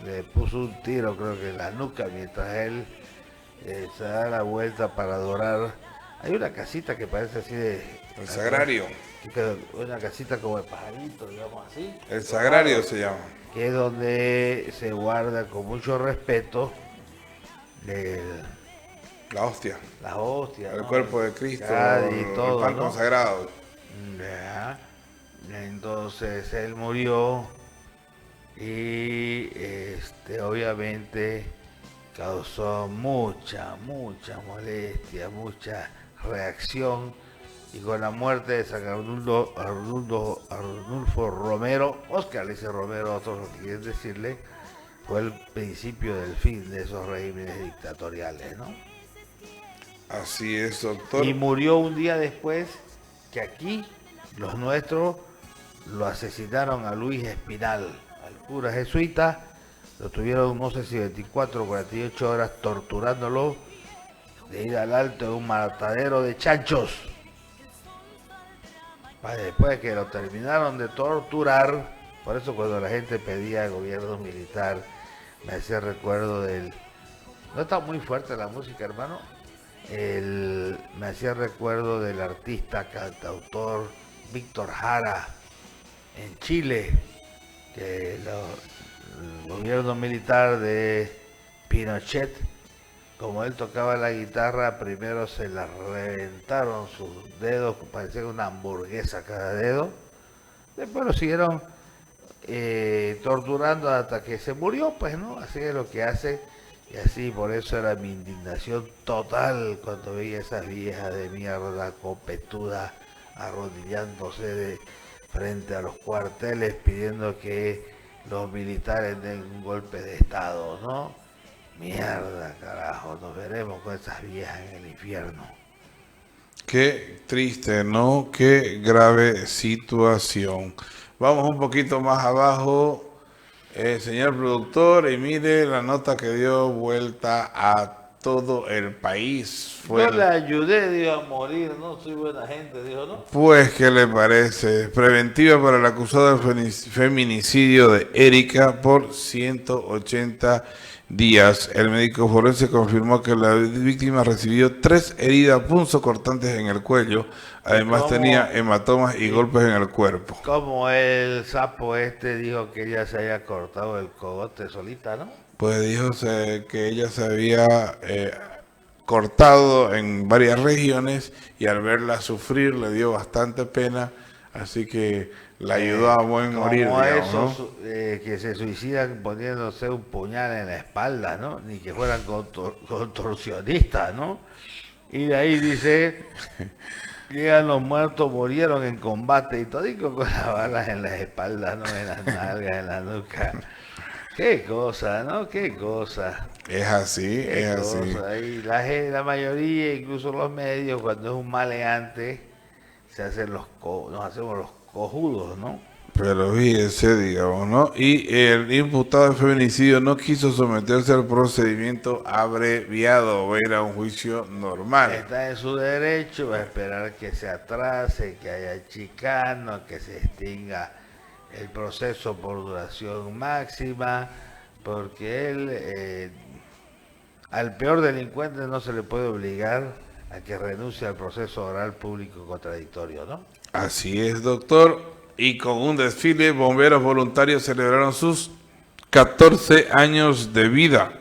le puso un tiro, creo que en la nuca, mientras él se da la vuelta para adorar. Hay una casita que parece así de... El Sagrario. Una casita como de pajarito, digamos así. El Sagrario se llama. Que es donde se guarda con mucho respeto la hostia. Las hostias, el ¿no? cuerpo de Cristo, y todo, el pan ¿no? consagrado. Ya. Entonces él murió y obviamente causó mucha molestia, mucha reacción, y con la muerte de San Arnulfo Romero, Oscar le dice Romero, otros lo que quieren decirle, fue el principio del fin de esos regímenes dictatoriales, ¿no? Así es, doctor. Y murió un día después que aquí los nuestros lo asesinaron a Luis Espinal, al cura jesuita. Lo tuvieron, no sé si 24 o 48 horas torturándolo, de ir al alto de un matadero de chanchos. Después de que lo terminaron de torturar, por eso cuando la gente pedía al gobierno militar, me hacía recuerdo del... No está muy fuerte la música, hermano. Me hacía recuerdo del artista, cantautor Víctor Jara en Chile, que el gobierno militar de Pinochet, como él tocaba la guitarra, primero se la reventaron sus dedos, parecía una hamburguesa cada dedo, después lo siguieron torturando hasta que se murió, pues, ¿no? Así es lo que hace. Y así, por eso era mi indignación total cuando veía esas viejas de mierda copetudas arrodillándose frente a los cuarteles pidiendo que los militares den un golpe de estado, ¿no? Mierda, carajo, nos veremos con esas viejas en el infierno. Qué triste, ¿no? Qué grave situación. Vamos un poquito más abajo. Señor productor, y mire la nota que dio vuelta a todo el país. Yo le ayudé, dijo, a morir, no soy buena gente, dijo, ¿no? Pues, ¿qué le parece? Preventiva para el acusado del feminicidio de Erika por 180 días. El médico forense confirmó que la víctima recibió 3 heridas punzocortantes en el cuello. Además tenía hematomas y golpes en el cuerpo. Como el sapo dijo que ella se había cortado el cogote solita, ¿no? Pues dijo que ella se había cortado en varias regiones y al verla sufrir le dio bastante pena, así que la ayudó a buen morir, digamos, ¿no? Que se suicidan poniéndose un puñal en la espalda, ¿no? Ni que fueran contorsionistas, ¿no? Y de ahí dice... Llegan los muertos, murieron en combate y todo, y con las balas en las espaldas, ¿no? En las nalgas, en la nuca. Qué cosa, ¿no? Qué cosa. Es así, es así. Y la mayoría, incluso los medios, cuando es un maleante, nos hacemos los cojudos, ¿no? Pero fíjese, digamos, ¿no? Y el imputado de feminicidio no quiso someterse al procedimiento abreviado, va a ir a un juicio normal. Está en su derecho, va a esperar que se atrase, que haya chicano, que se extinga el proceso por duración máxima, porque él, al peor delincuente no se le puede obligar a que renuncie al proceso oral público contradictorio, ¿no? Así es, doctor. Y con un desfile, bomberos voluntarios celebraron sus 14 años de vida.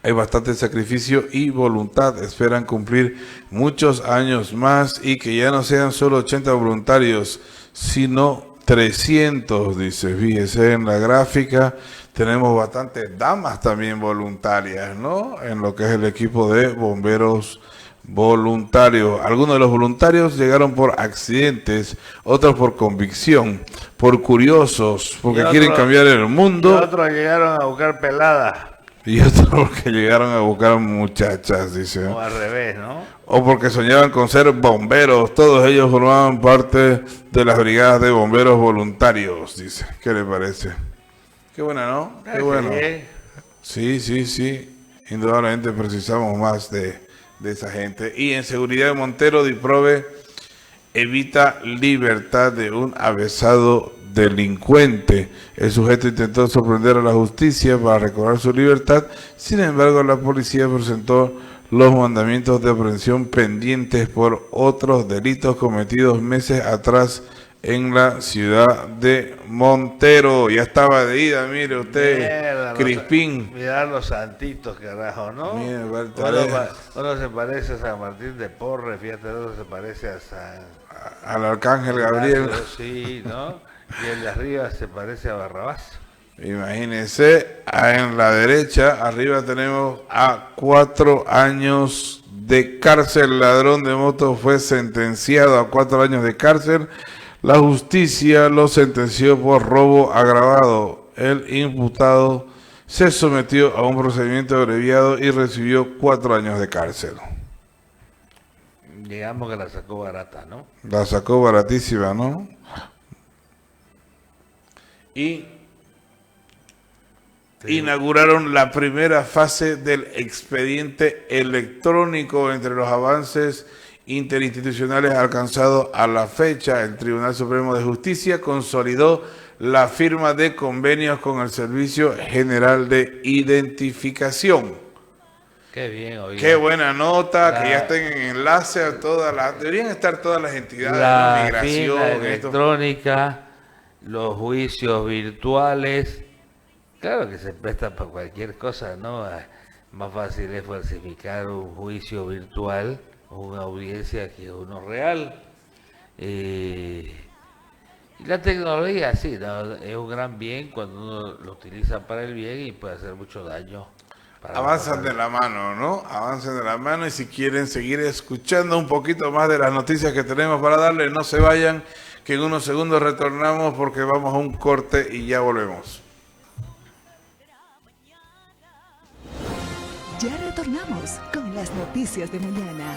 Hay bastante sacrificio y voluntad. Esperan cumplir muchos años más y que ya no sean solo 80 voluntarios, sino 300, dice. Fíjese en la gráfica, tenemos bastantes damas también voluntarias, ¿no? En lo que es el equipo de bomberos voluntarios. Algunos de los voluntarios llegaron por accidentes, otros por convicción, por curiosos, porque quieren cambiar el mundo. Y otros llegaron a buscar peladas. Y otros porque llegaron a buscar muchachas, dice. O al revés, ¿no? O porque soñaban con ser bomberos. Todos ellos formaban parte de las brigadas de bomberos voluntarios, dice. ¿Qué le parece? Qué buena, ¿no? Qué bueno. Sí. Indudablemente precisamos más de esa gente. Y en seguridad de Montero, DIPROVE evita libertad de un avesado delincuente. El sujeto intentó sorprender a la justicia para recobrar su libertad. Sin embargo, la policía presentó los mandamientos de aprehensión pendientes por otros delitos cometidos meses atrás en la ciudad de Montero. Ya estaba de ida, mire usted. Mierda, Crispín. Mirar los santitos, carajo, ¿no? Uno se parece a San Martín de Porres, fíjate, otro se parece al Arcángel Gabriel. Sí, ¿no? Y el de arriba se parece a Barrabás. Imagínense, en la derecha, arriba tenemos a 4 años de cárcel. Ladrón de moto fue sentenciado a 4 años de cárcel. La justicia lo sentenció por robo agravado. El imputado se sometió a un procedimiento abreviado y recibió 4 años de cárcel. Digamos que la sacó barata, ¿no? La sacó baratísima, ¿no? Y inauguraron la primera fase del expediente electrónico. Entre los avances interinstitucionales alcanzados a la fecha, el Tribunal Supremo de Justicia consolidó la firma de convenios con el Servicio General de Identificación. Qué bien, oiga. Qué buena nota, que ya estén en enlace a todas las... Deberían estar todas las entidades de migración. La electrónica, los juicios virtuales, claro que se presta para cualquier cosa, ¿no? Más fácil es falsificar un juicio virtual o una audiencia que uno real. Y la tecnología, sí, ¿no? Es un gran bien cuando uno lo utiliza para el bien y puede hacer mucho daño. Avanzan de la mano, ¿no? Avanzan de la mano, y si quieren seguir escuchando un poquito más de las noticias que tenemos para darles, no se vayan, que en unos segundos retornamos porque vamos a un corte y ya volvemos. Ya retornamos con las noticias de mañana.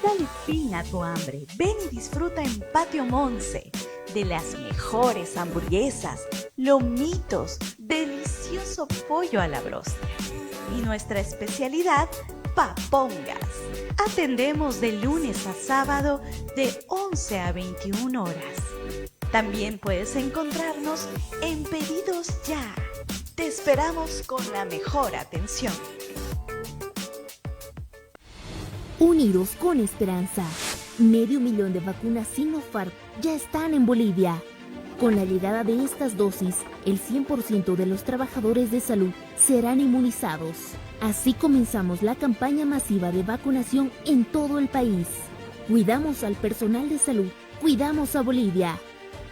Dale fin a tu hambre. Ven y disfruta en Patio Monse de las mejores hamburguesas, lomitos, delicioso pollo a la broster y nuestra especialidad, papongas. Atendemos de lunes a sábado de 11 a 21 horas. También puedes encontrarnos en Pedidos Ya. Te esperamos con la mejor atención. Unidos con esperanza. 500,000 de vacunas Sinopharm ya están en Bolivia. Con la llegada de estas dosis, el 100% de los trabajadores de salud serán inmunizados. Así comenzamos la campaña masiva de vacunación en todo el país. Cuidamos al personal de salud, cuidamos a Bolivia.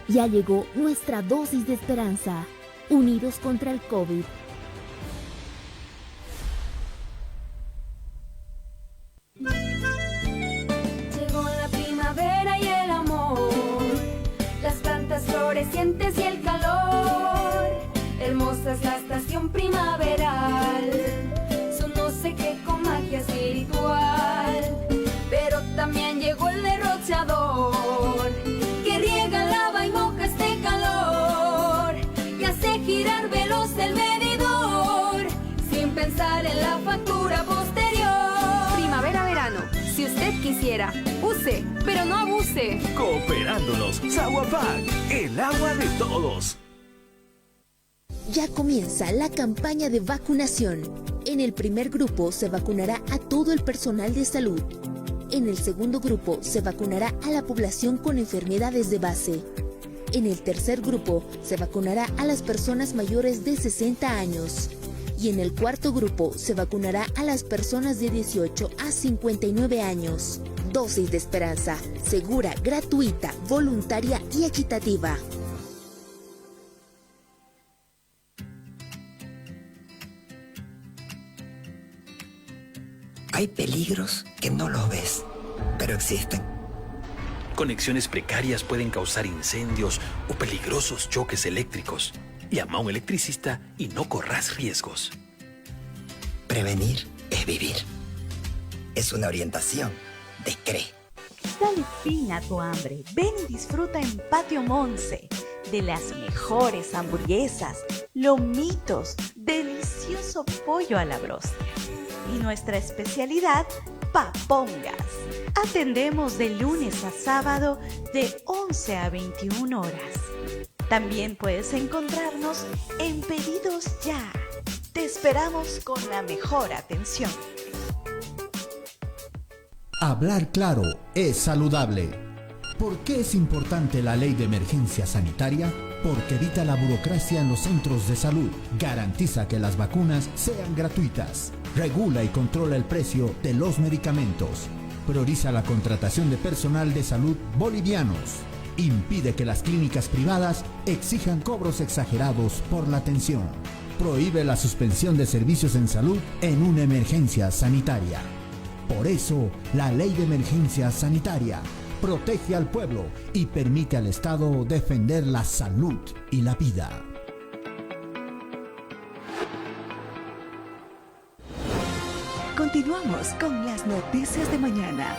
Ya llegó nuestra dosis de esperanza. Unidos contra el COVID. Llegó la primavera y el amor, las plantas florecientes y el calor. Hermosa es la estación primaveral, su no sé qué con magia espiritual. Pero también llegó quiera. Use, pero no abuse. Cooperándonos, Zaguapac, el agua de todos. Ya comienza la campaña de vacunación. En el primer grupo se vacunará a todo el personal de salud. En el segundo grupo se vacunará a la población con enfermedades de base. En el tercer grupo se vacunará a las personas mayores de 60 años. Y en el cuarto grupo se vacunará a las personas de 18 a 59 años. Dosis de esperanza, segura, gratuita, voluntaria y equitativa. Hay peligros que no los ves, pero existen. Conexiones precarias pueden causar incendios o peligrosos choques eléctricos. Llama a un electricista y no corras riesgos. Prevenir es vivir. Es una orientación de CRE. Dale fin a tu hambre. Ven y disfruta en Patio Monse de las mejores hamburguesas, lomitos, delicioso pollo a la broster y nuestra especialidad, papongas. Atendemos de lunes a sábado de 11 a 21 horas. También puedes encontrarnos en Pedidos Ya. Te esperamos con la mejor atención. Hablar claro es saludable. ¿Por qué es importante la ley de emergencia sanitaria? Porque evita la burocracia en los centros de salud, garantiza que las vacunas sean gratuitas, regula y controla el precio de los medicamentos, prioriza la contratación de personal de salud bolivianos, impide que las clínicas privadas exijan cobros exagerados por la atención, prohíbe la suspensión de servicios en salud en una emergencia sanitaria. Por eso, la ley de emergencia sanitaria protege al pueblo y permite al Estado defender la salud y la vida. Continuamos con las noticias de mañana.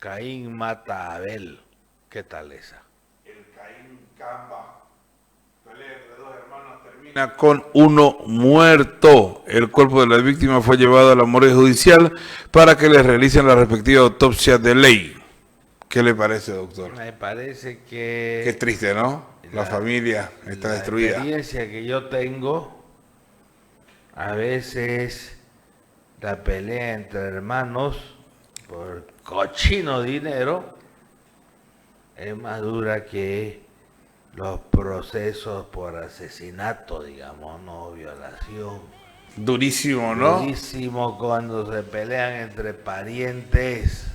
Caín mata a Abel. ¿Qué tal esa? El Caín Camba. Pelea entre dos hermanos termina con uno muerto. El cuerpo de la víctima fue llevado a la morgue judicial para que les realicen la respectiva autopsia de ley. ¿Qué le parece, doctor? Me parece que... Qué triste, ¿no? La familia está destruida. La experiencia que yo tengo, a veces la pelea entre hermanos por cochino dinero es más dura que los procesos por asesinato, digamos, no violación. Durísimo, ¿no? Durísimo cuando se pelean entre parientes.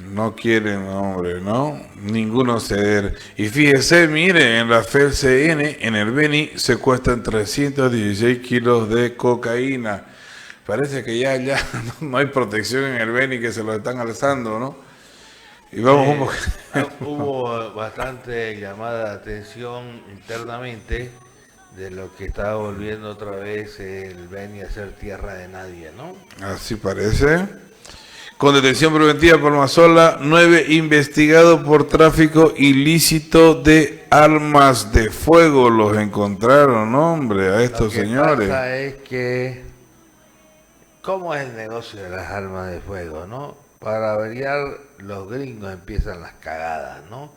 No quieren, hombre, ¿no? Ninguno ceder. Y fíjese, mire, en la FELCN, en el Beni, secuestran 316 kilos de cocaína. Parece que ya no hay protección en el Beni, que se lo están alzando, ¿no? Y vamos hubo bastante llamada de atención internamente de lo que está volviendo otra vez el Beni a ser tierra de nadie, ¿no? Así parece. Con detención preventiva por Palmasola, 9 investigados por tráfico ilícito de armas de fuego. Los encontraron, hombre, a estos señores. Lo que pasa es que, ¿cómo es el negocio de las armas de fuego, no? Para variar, los gringos empiezan las cagadas, ¿no?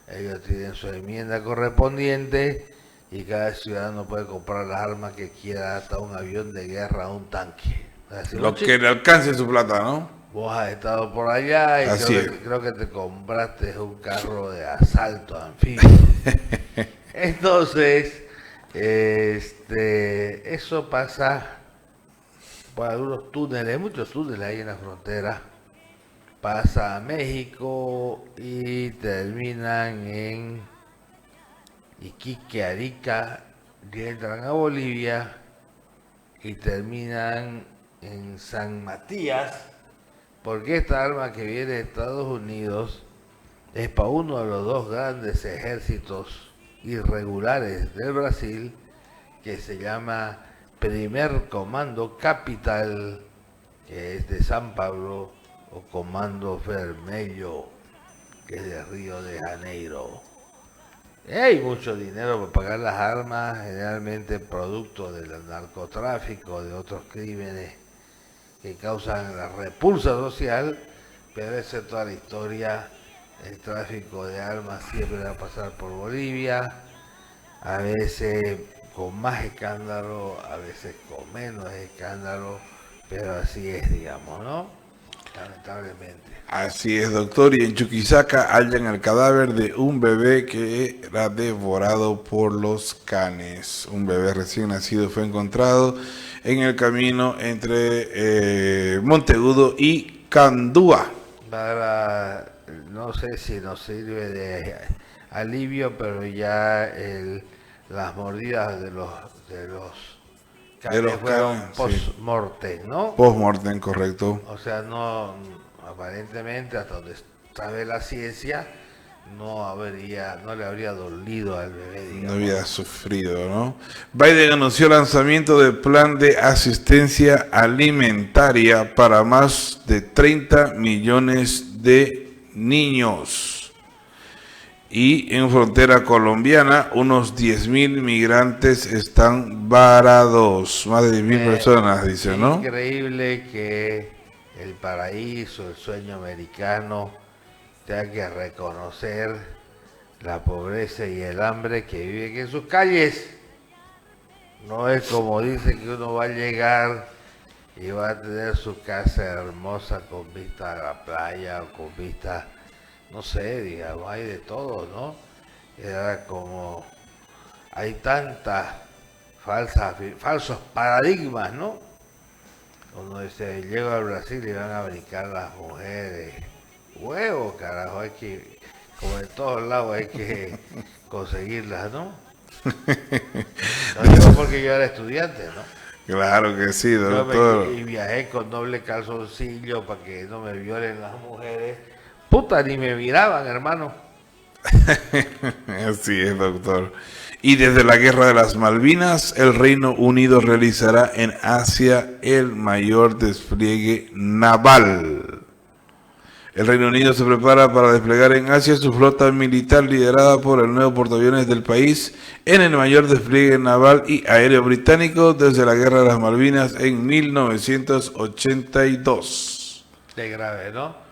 Ellos tienen su enmienda correspondiente y cada ciudadano puede comprar las armas que quiera, hasta un avión de guerra o un tanque. Lo que le alcance su plata, ¿no? Vos has estado por allá y creo que te compraste un carro de asalto anfibio. Entonces, eso pasa por algunos túneles, muchos túneles ahí en la frontera. Pasa a México y terminan en Iquique, Arica, y entran a Bolivia y terminan en San Matías, porque esta arma que viene de Estados Unidos es para uno de los dos grandes ejércitos irregulares del Brasil, que se llama Primer Comando Capital, que es de San Pablo, o Comando Vermelho, que es de Río de Janeiro. Hay mucho dinero para pagar las armas, generalmente producto del narcotráfico, de otros crímenes que causan la repulsa social, pero esa es toda la historia. El tráfico de armas siempre va a pasar por Bolivia, a veces con más escándalo, a veces con menos escándalo, pero así es, digamos, ¿no? Lamentablemente. Así es, doctor. Y en Chuquisaca hallan el cadáver de un bebé que era devorado por los canes. Un bebé recién nacido fue encontrado en el camino entre Monteagudo y Candúa. No sé si nos sirve de alivio, pero ya las mordidas de los canes fueron post-mortem, ¿no? Post-mortem, correcto. O sea, no, aparentemente, hasta donde sabe la ciencia, no le habría dolido al bebé, digamos. No había sufrido, ¿no? Biden anunció el lanzamiento del plan de asistencia alimentaria para más de 30 millones de niños. Y en frontera colombiana, unos 10.000 migrantes están varados. Más de 10.000 personas, dice, ¿no? Increíble que el paraíso, el sueño americano, tenga que reconocer la pobreza y el hambre que viven en sus calles. No es como dice que uno va a llegar y va a tener su casa hermosa con vista a la playa o con vista, no sé, digamos, hay de todo, ¿no? Era como, hay tantas falsos paradigmas, ¿no? Cuando dice, llego al Brasil y van a brincar las mujeres. Huevo, carajo, hay que, como en todos lados, hay que conseguirlas, ¿no? Lo digo porque yo era estudiante, ¿no? Claro que sí, doctor. Y viajé con doble calzoncillo para que no me violen las mujeres. Puta, ni me miraban, hermano. Así es, doctor. Y desde la Guerra de las Malvinas, el Reino Unido realizará en Asia el mayor despliegue naval. El Reino Unido se prepara para desplegar en Asia su flota militar liderada por el nuevo portaaviones del país en el mayor despliegue naval y aéreo británico desde la Guerra de las Malvinas en 1982. Qué grave, ¿no?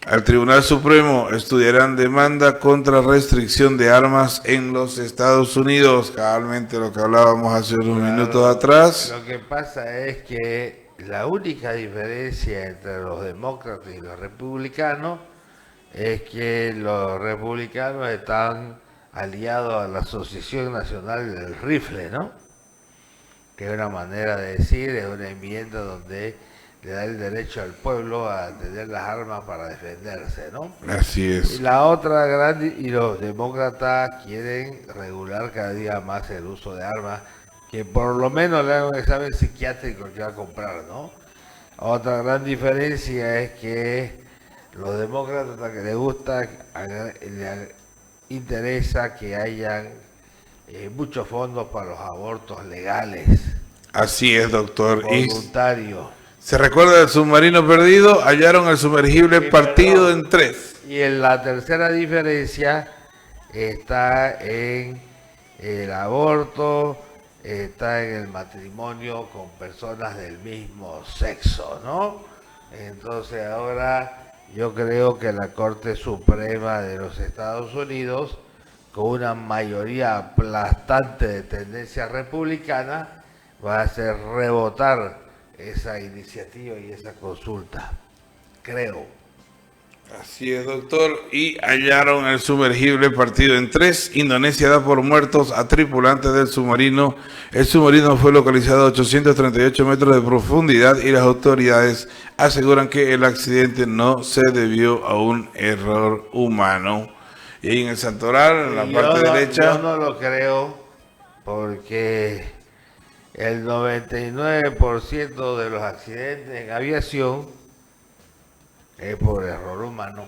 Al Tribunal Supremo estudiarán demanda contra restricción de armas en los Estados Unidos. Cabalmente lo que hablábamos hace unos minutos atrás. Lo que pasa es que la única diferencia entre los demócratas y los republicanos es que los republicanos están aliados a la Asociación Nacional del Rifle, ¿no? Que es una manera de decir, es una enmienda donde le da el derecho al pueblo a tener las armas para defenderse, ¿no? Así es. Y la otra y los demócratas quieren regular cada día más el uso de armas, que por lo menos le hagan un examen psiquiátrico que va a comprar, ¿no? Otra gran diferencia es que los demócratas que les gusta, les interesa que hayan muchos fondos para los abortos legales. Así es, doctor. Voluntarios. ¿Se recuerda del submarino perdido? Hallaron el sumergible partido en 3. Y en la tercera diferencia está en el aborto, está en el matrimonio con personas del mismo sexo, ¿no? Entonces ahora yo creo que la Corte Suprema de los Estados Unidos, con una mayoría aplastante de tendencia republicana, va a hacer rebotar esa iniciativa y esa consulta, creo. Así es, doctor. Y hallaron el sumergible partido en 3. Indonesia da por muertos a tripulantes del submarino. El submarino fue localizado a 838 metros de profundidad y las autoridades aseguran que el accidente no se debió a un error humano. Y ahí en el Santoral, en la parte derecha... Yo no lo creo, porque el 99% de los accidentes en aviación es por error humano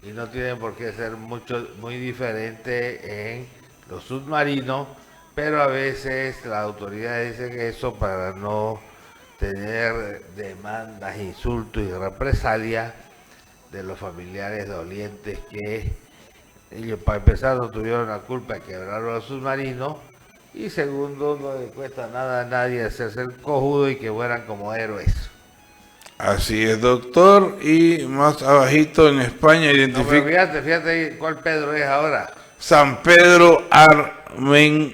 y no tienen por qué ser muy diferente en los submarinos, pero a veces las autoridades dicen eso para no tener demandas, insultos y represalias de los familiares dolientes que ellos para empezar no tuvieron la culpa de quebrar los submarinos, y segundo, no le cuesta nada a nadie hacerse el cojudo y que fueran como héroes. Así es, doctor. Y más abajito en España identifica... No, pero fíjate cuál Pedro es ahora. San Pedro Armengol.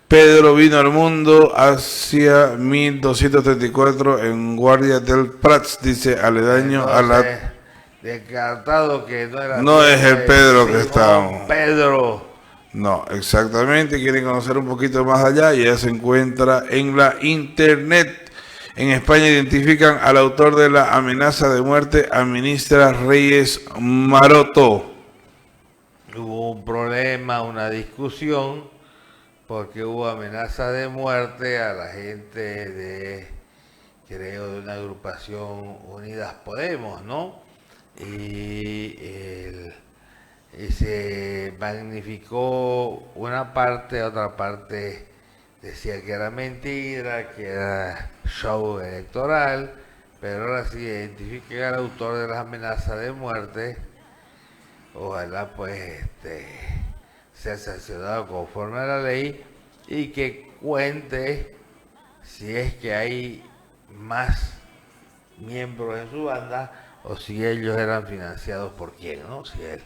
Pedro vino al mundo hacia 1234 en Guardia del Prats, dice aledaño. Entonces, a la... descartado que no era... No es el Pedro que estábamos. Pedro. No, exactamente. Quieren conocer un poquito más allá y ya se encuentra en la internet. En España identifican al autor de la amenaza de muerte a ministra Reyes Maroto. Hubo un problema, una discusión, porque hubo amenaza de muerte a la gente de, creo, de una agrupación Unidas Podemos, ¿no? Y se magnificó una parte, otra parte decía que era mentira, que era show electoral, pero ahora sí identifiquen al autor de las amenazas de muerte. Ojalá pues sea sancionado conforme a la ley y que cuente si es que hay más miembros en su banda o si ellos eran financiados por quién, ¿no? Si él.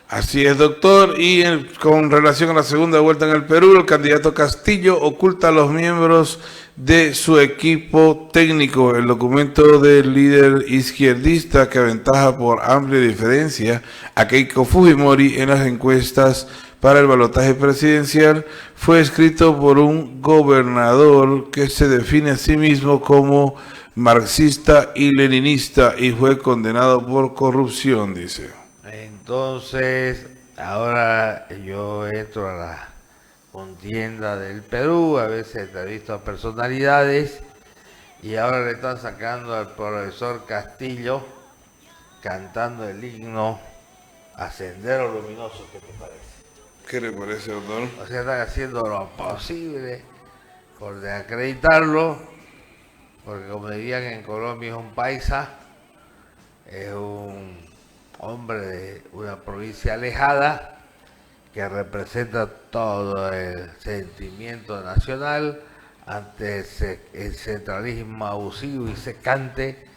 Así es, doctor. Y con relación a la segunda vuelta en el Perú, el candidato Castillo oculta a los miembros de su equipo técnico. El documento del líder izquierdista que aventaja por amplia diferencia a Keiko Fujimori en las encuestas para el balotaje presidencial fue escrito por un gobernador que se define a sí mismo como marxista y leninista y fue condenado por corrupción, dice. Entonces, ahora yo entro a la contienda del Perú, a veces entrevisto a personalidades y ahora le están sacando al profesor Castillo cantando el himno a Sendero Luminoso. ¿Qué te parece? ¿Qué le parece, doctor? O sea, están haciendo lo posible por desacreditarlo, porque como dirían en Colombia es un paisa, es un hombre de una provincia alejada que representa todo el sentimiento nacional ante el centralismo abusivo y secante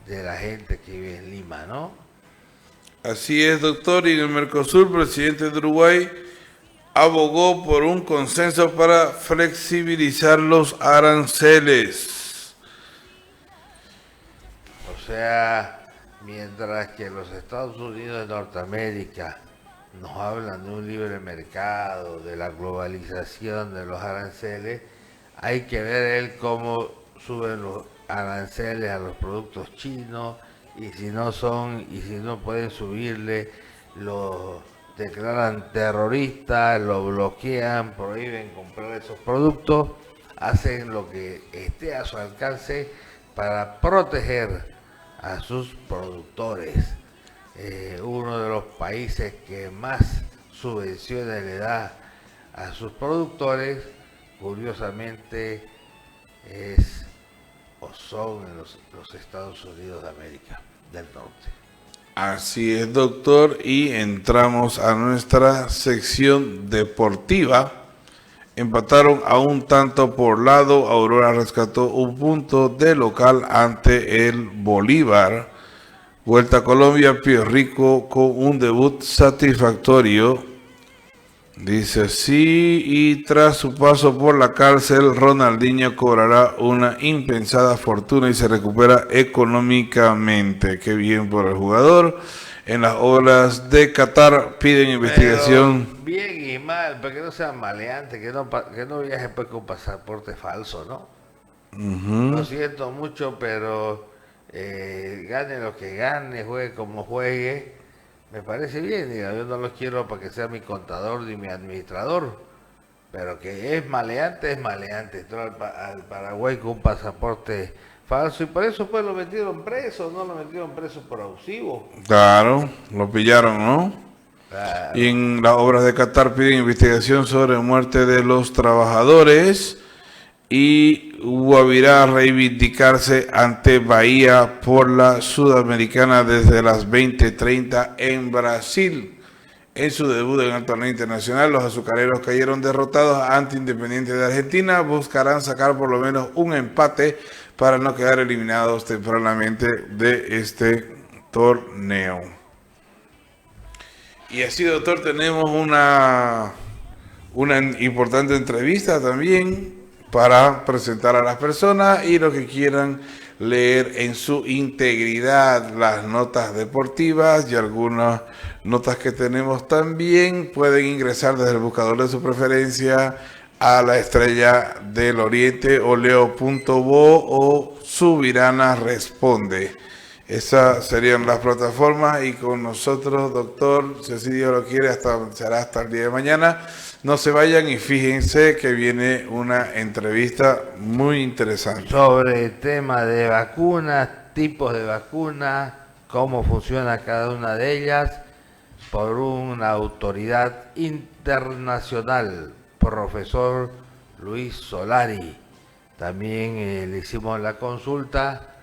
de la gente que vive en Lima, ¿no? Así es, doctor. Y en el Mercosur, el presidente de Uruguay abogó por un consenso para flexibilizar los aranceles. O sea, mientras que los Estados Unidos de Norteamérica nos hablan de un libre mercado, de la globalización de los aranceles, hay que ver él cómo suben los aranceles a los productos chinos y si no pueden subirle, lo declaran terroristas, lo bloquean, prohíben comprar esos productos, hacen lo que esté a su alcance para proteger a sus productores. Uno de los países que más subvenciones le da a sus productores, curiosamente, es o son los Estados Unidos de América del Norte. Así es, doctor, y entramos a nuestra sección deportiva. Empataron a un tanto por lado. Aurora rescató un punto de local ante el Bolívar. Vuelta a Colombia, Pío Rico con un debut satisfactorio. Dice así, y tras su paso por la cárcel, Ronaldinho cobrará una impensada fortuna y se recupera económicamente. Qué bien por el jugador. En las obras de Qatar piden investigación. Pero bien y mal, pero que no sean maleantes, que no viaje pues con pasaporte falso, ¿no? Lo siento mucho, pero gane lo que gane, juegue como juegue, me parece bien. Diga, yo no los quiero para que sea mi contador ni mi administrador, pero que es maleante, es maleante. Entró al Paraguay con un pasaporte falso y por eso pues lo metieron preso, no lo metieron preso por abusivo. Claro, lo pillaron, ¿no? Claro. Y en las obras de Qatar piden investigación sobre muerte de los trabajadores. y Guavirá reivindicarse ante Bahía por la Sudamericana desde las 20:30 en Brasil. En su debut en el torneo internacional, los azucareros cayeron derrotados ante Independiente de Argentina. Buscarán sacar por lo menos un empate para no quedar eliminados tempranamente de este torneo. Y así, doctor, tenemos una importante entrevista también para presentar a las personas y los que quieran leer en su integridad las notas deportivas y algunas notas que tenemos también, pueden ingresar desde el buscador de su preferencia a La Estrella del Oriente o leo.bo o Subirana Responde. Esas serían las plataformas y con nosotros, doctor, si Dios lo quiere, será hasta el día de mañana. No se vayan y fíjense que viene una entrevista muy interesante. Sobre el tema de vacunas, tipos de vacunas, cómo funciona cada una de ellas, por una autoridad internacional, profesor Luis Solari. También le hicimos la consulta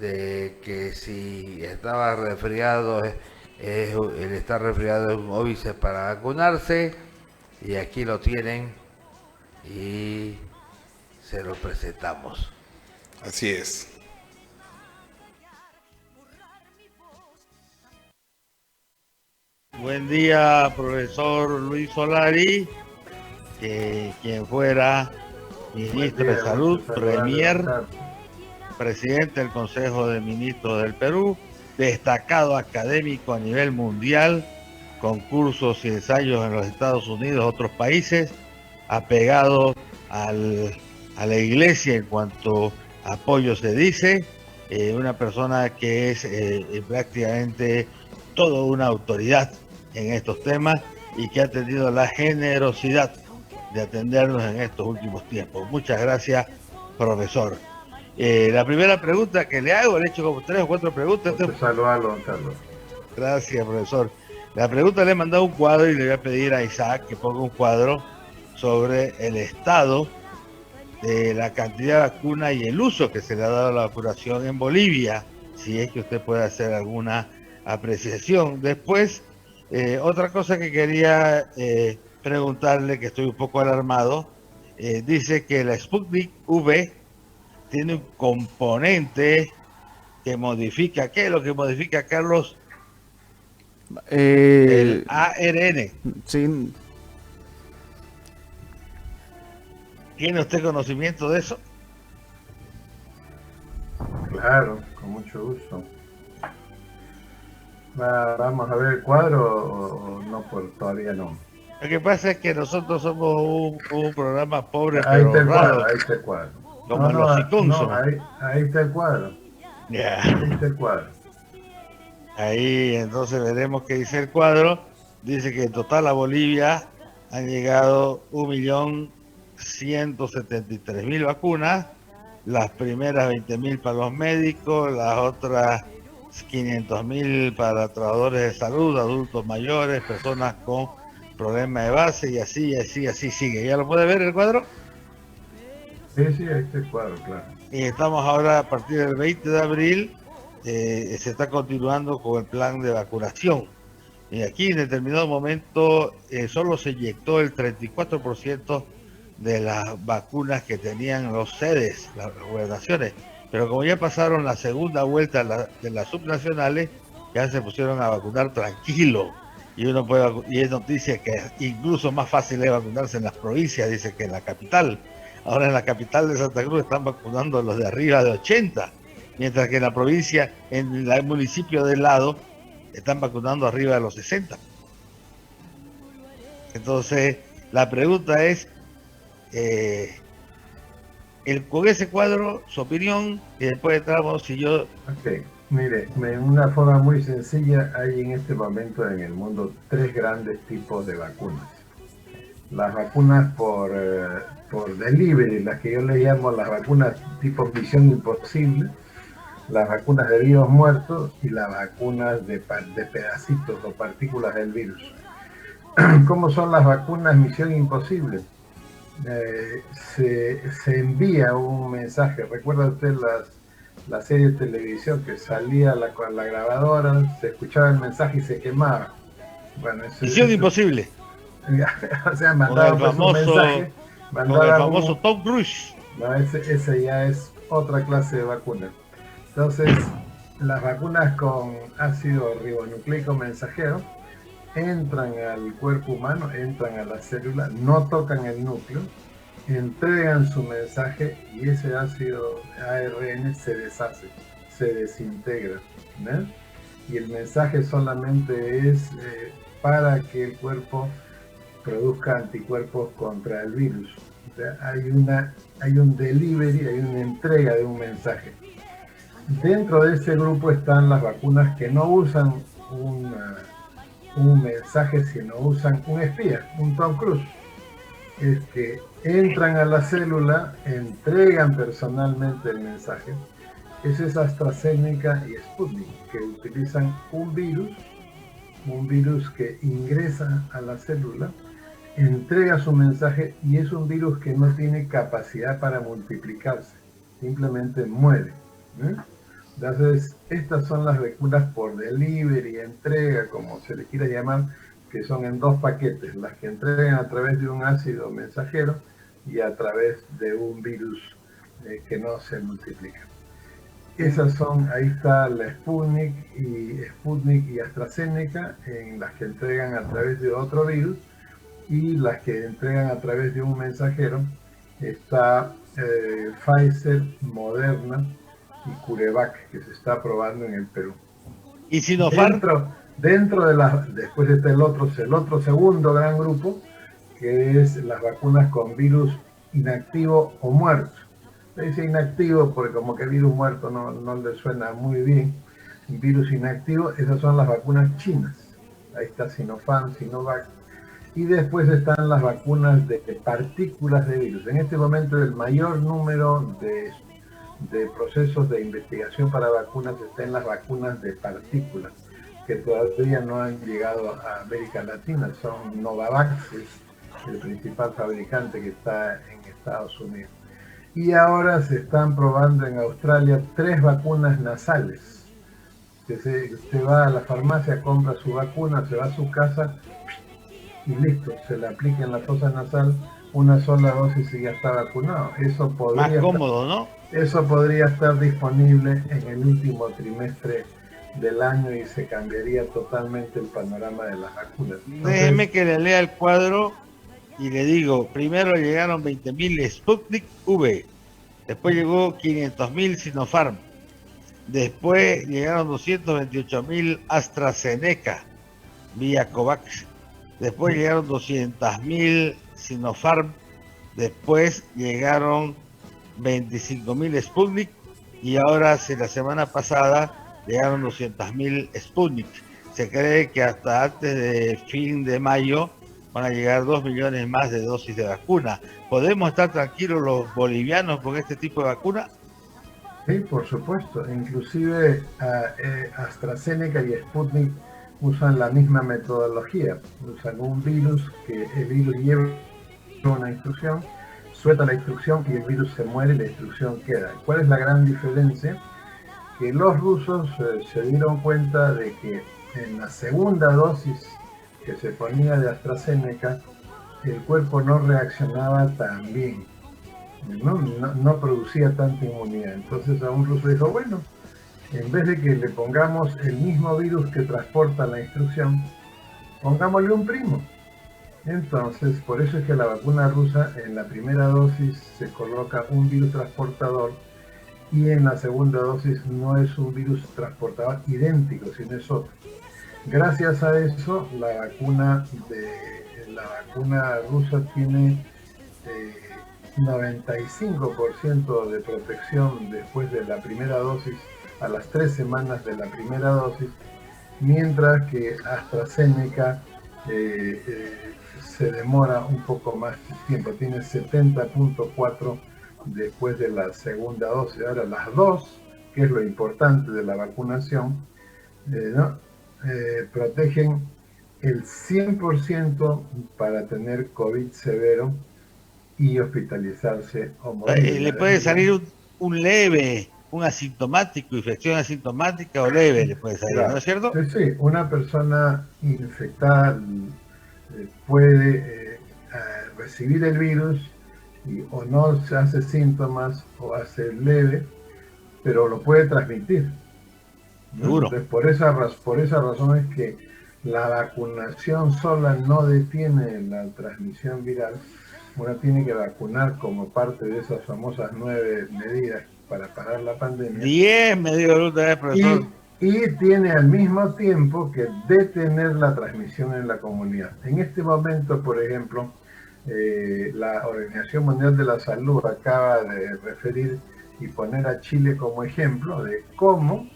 de que si estaba resfriado, él está resfriado en un óbice para vacunarse, y aquí lo tienen y se lo presentamos. Así es. Buen día, profesor Luis Solari, quien fuera ministro de Salud, premier, presidente del Consejo de Ministros del Perú, destacado académico a nivel mundial, con cursos y ensayos en los Estados Unidos, otros países, apegado a la iglesia en cuanto a apoyo se dice, una persona que es prácticamente toda una autoridad en estos temas y que ha tenido la generosidad de atendernos en estos últimos tiempos. Muchas gracias, profesor. La primera pregunta que le hago, le he hecho como 3 o 4 preguntas. Saludarlo, don Carlos. Gracias, profesor. La pregunta le he mandado un cuadro y le voy a pedir a Isaac que ponga un cuadro sobre el estado de la cantidad de vacuna y el uso que se le ha dado a la vacunación en Bolivia, si es que usted puede hacer alguna apreciación. Después, otra cosa que quería preguntarle, que estoy un poco alarmado, dice que la Sputnik V tiene un componente que modifica, ¿qué es lo que modifica, Carlos? El ARN. Sí. ¿Tiene usted conocimiento de eso? Claro, con mucho gusto. ¿Vamos a ver el cuadro o no? Todavía no. Lo que pasa es que nosotros somos un programa pobre, ahí pero está el raro. cuadro, ahí está el cuadro. Como los Simpsons. Ahí está el cuadro. Yeah. Ahí está el cuadro. Ahí entonces veremos qué dice el cuadro. Dice que en total a Bolivia han llegado 1.173.000 vacunas. Las primeras 20.000 para los médicos, las otras 500.000 para trabajadores de salud, adultos mayores, personas con problemas de base y así sigue. ¿Ya lo puede ver el cuadro? Sí, ahí está el cuadro, claro. Y estamos ahora a partir del 20 de abril, se está continuando con el plan de vacunación. Y aquí en determinado momento solo se inyectó el 34% de las vacunas que tenían los sedes, las gobernaciones. Pero como ya pasaron la segunda vuelta de las subnacionales, ya se pusieron a vacunar tranquilo. Y uno puede, y es noticia que incluso más fácil es vacunarse en las provincias, dice, que en la capital. Ahora en la capital de Santa Cruz están vacunando a los de arriba de 80, mientras que en la provincia, en el municipio del lado, están vacunando arriba de los 60. Entonces, la pregunta es, con ese cuadro, su opinión, y después entramos si yo... Ok, mire, en una forma muy sencilla, hay en este momento en el mundo 3 grandes tipos de vacunas. Las vacunas por delivery, las que yo le llamo las vacunas tipo Misión Imposible, las vacunas de vivos muertos y las vacunas de pedacitos o partículas del virus. ¿Cómo son las vacunas Misión Imposible? se envía un mensaje. ¿Recuerda usted la serie de televisión que salía con la grabadora, se escuchaba el mensaje y se quemaba? Bueno, Misión Imposible. O sea, mandaba un mensaje. Con el famoso Tom Cruise. No, ese ya es otra clase de vacuna. Entonces, las vacunas con ácido ribonucleico mensajero entran al cuerpo humano, entran a la célula, no tocan el núcleo, entregan su mensaje y ese ácido ARN se deshace, se desintegra, ¿no? Y el mensaje solamente es para que el cuerpo produzca anticuerpos contra el virus. O sea, hay un delivery, hay una entrega de un mensaje. Dentro de ese grupo están las vacunas que no usan un mensaje, sino usan un espía, un Tom Cruise. Es que entran a la célula, entregan personalmente el mensaje. Ese es AstraZeneca y Sputnik, que utilizan un virus que ingresa a la célula, entrega su mensaje y es un virus que no tiene capacidad para multiplicarse, simplemente muere, ¿eh? Entonces, estas son las vacunas por delivery, entrega, como se le quiera llamar, que son en dos paquetes, las que entregan a través de un ácido mensajero y a través de un virus que no se multiplica. Esas son, ahí está la Sputnik y AstraZeneca, en las que entregan a través de otro virus, y las que entregan a través de un mensajero está Pfizer, Moderna y CureVac, que se está probando en el Perú. ¿Y Sinopharm? Dentro de después está el otro segundo gran grupo, que es las vacunas con virus inactivo o muerto. Se dice inactivo porque como que virus muerto no le suena muy bien. Virus inactivo, esas son las vacunas chinas. Ahí está Sinopharm, Sinovac. Y después están las vacunas de partículas de virus. En este momento el mayor número de procesos de investigación para vacunas está en las vacunas de partículas, que todavía no han llegado a América Latina. Son Novavax, el principal fabricante que está en Estados Unidos. Y ahora se están probando en Australia 3 vacunas nasales. Usted va a la farmacia, compra su vacuna, se va a su casa y listo, se le aplica en la fosa nasal una sola dosis y ya está vacunado. Eso podría más cómodo, ¿no? Eso podría estar disponible en el último trimestre del año y se cambiaría totalmente el panorama de las vacunas. Déjeme que le lea el cuadro y le digo, primero llegaron 20.000 Sputnik V, después llegó 500.000 Sinopharm, después llegaron 228.000 AstraZeneca vía COVAX, después llegaron 200.000 Sinopharm, después llegaron 25.000 Sputnik y ahora, la semana pasada, llegaron 200.000 Sputnik. Se cree que hasta antes de fin de mayo van a llegar 2 millones más de dosis de vacuna. ¿Podemos estar tranquilos los bolivianos con este tipo de vacuna? Sí, por supuesto. Inclusive AstraZeneca y Sputnik usan la misma metodología. Usan un virus que el virus lleva una instrucción, suelta la instrucción y el virus se muere y la instrucción queda. ¿Cuál es la gran diferencia? Que los rusos se dieron cuenta de que en la segunda dosis que se ponía de AstraZeneca, el cuerpo no reaccionaba tan bien, no producía tanta inmunidad. Entonces a un ruso dijo, bueno, en vez de que le pongamos el mismo virus que transporta la instrucción, pongámosle un primo. Entonces, por eso es que la vacuna rusa en la primera dosis se coloca un virus transportador y en la segunda dosis no es un virus transportador idéntico, sino es otro. Gracias a eso, la vacuna rusa tiene 95% de protección después de la primera dosis a las 3 semanas de la primera dosis, mientras que AstraZeneca se demora un poco más de tiempo, tiene 70.4 después de la segunda dosis. Ahora las dos, que es lo importante de la vacunación, protegen el 100% para tener COVID severo y hospitalizarse o morir. Le puede salir un leve, un asintomático, infección asintomática o leve le puede salir, Claro. ¿no es cierto? Sí, una persona infectada puede recibir el virus o no se hace síntomas o hace leve, pero lo puede transmitir, ¿no? Seguro. Entonces, por esa razón es que la vacunación sola no detiene la transmisión viral. Uno tiene que vacunar como parte de esas famosas 9 medidas para parar la pandemia. 10 medidas, profesor. Y tiene al mismo tiempo que detener la transmisión en la comunidad. En este momento, por ejemplo, la Organización Mundial de la Salud acaba de referir y poner a Chile como ejemplo de cómo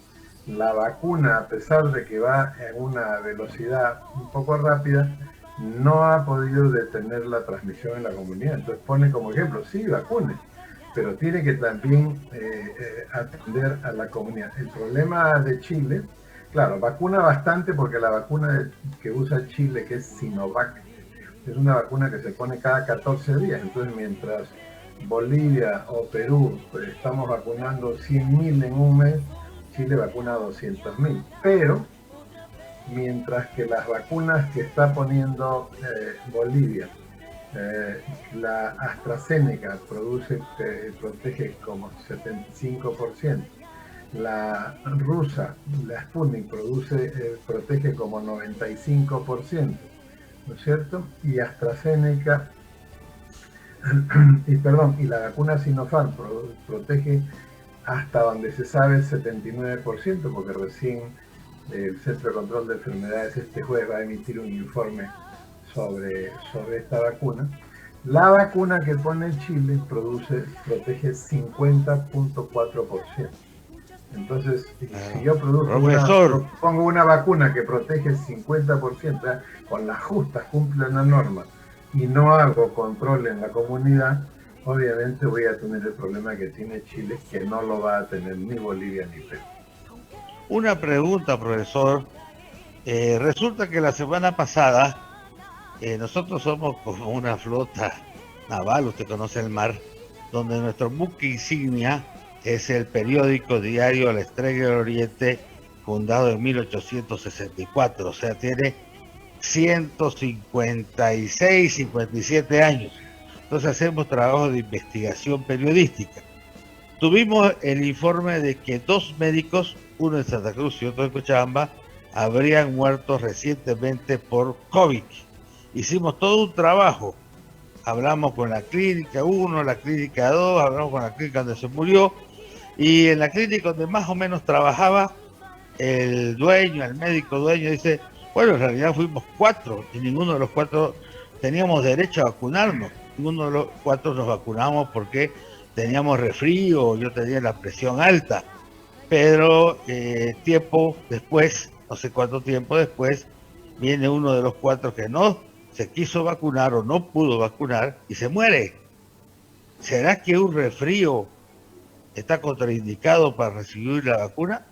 la vacuna, a pesar de que va en una velocidad un poco rápida, no ha podido detener la transmisión en la comunidad. Entonces pone como ejemplo, sí, vacune, pero tiene que también atender a la comunidad. El problema de Chile, claro, vacuna bastante porque la vacuna que usa Chile, que es Sinovac, es una vacuna que se pone cada 14 días. Entonces, mientras Bolivia o Perú pues, estamos vacunando 100.000 en un mes, Chile vacuna 200.000. Pero, mientras que las vacunas que está poniendo Bolivia, la AstraZeneca protege como 75%, la rusa, la Sputnik, protege como 95%, ¿no es cierto? Y AstraZeneca, y la vacuna Sinopharm protege hasta donde se sabe el 79%, porque recién el Centro de Control de Enfermedades este jueves va a emitir un informe sobre esta vacuna. La vacuna que pone Chile protege 50.4%. Entonces, si yo pongo una vacuna que protege 50%, con las justas cumple la norma, y no hago control en la comunidad, obviamente voy a tener el problema que tiene Chile, que no lo va a tener ni Bolivia ni Perú. Una pregunta, profesor. Resulta que la semana pasada nosotros somos como una flota naval, usted conoce el mar, donde nuestro buque insignia es el periódico diario La Estrella del Oriente, fundado en 1864, o sea, tiene 156, 57 años. Entonces hacemos trabajo de investigación periodística. Tuvimos el informe de que 2 médicos, uno en Santa Cruz y otro en Cochabamba, habrían muerto recientemente por COVID. Hicimos todo un trabajo. Hablamos con la clínica 1, la clínica 2, hablamos con la clínica donde se murió, y en la clínica donde más o menos trabajaba, el dueño, el médico dueño, dice, bueno, en realidad fuimos 4 y ninguno de los 4 teníamos derecho a vacunarnos. Ninguno de los 4 nos vacunamos porque teníamos resfrío, yo tenía la presión alta. Pero tiempo después, no sé cuánto tiempo después, viene uno de los 4 que no se quiso vacunar o no pudo vacunar y se muere. ¿Será que un resfrío está contraindicado para recibir la vacuna?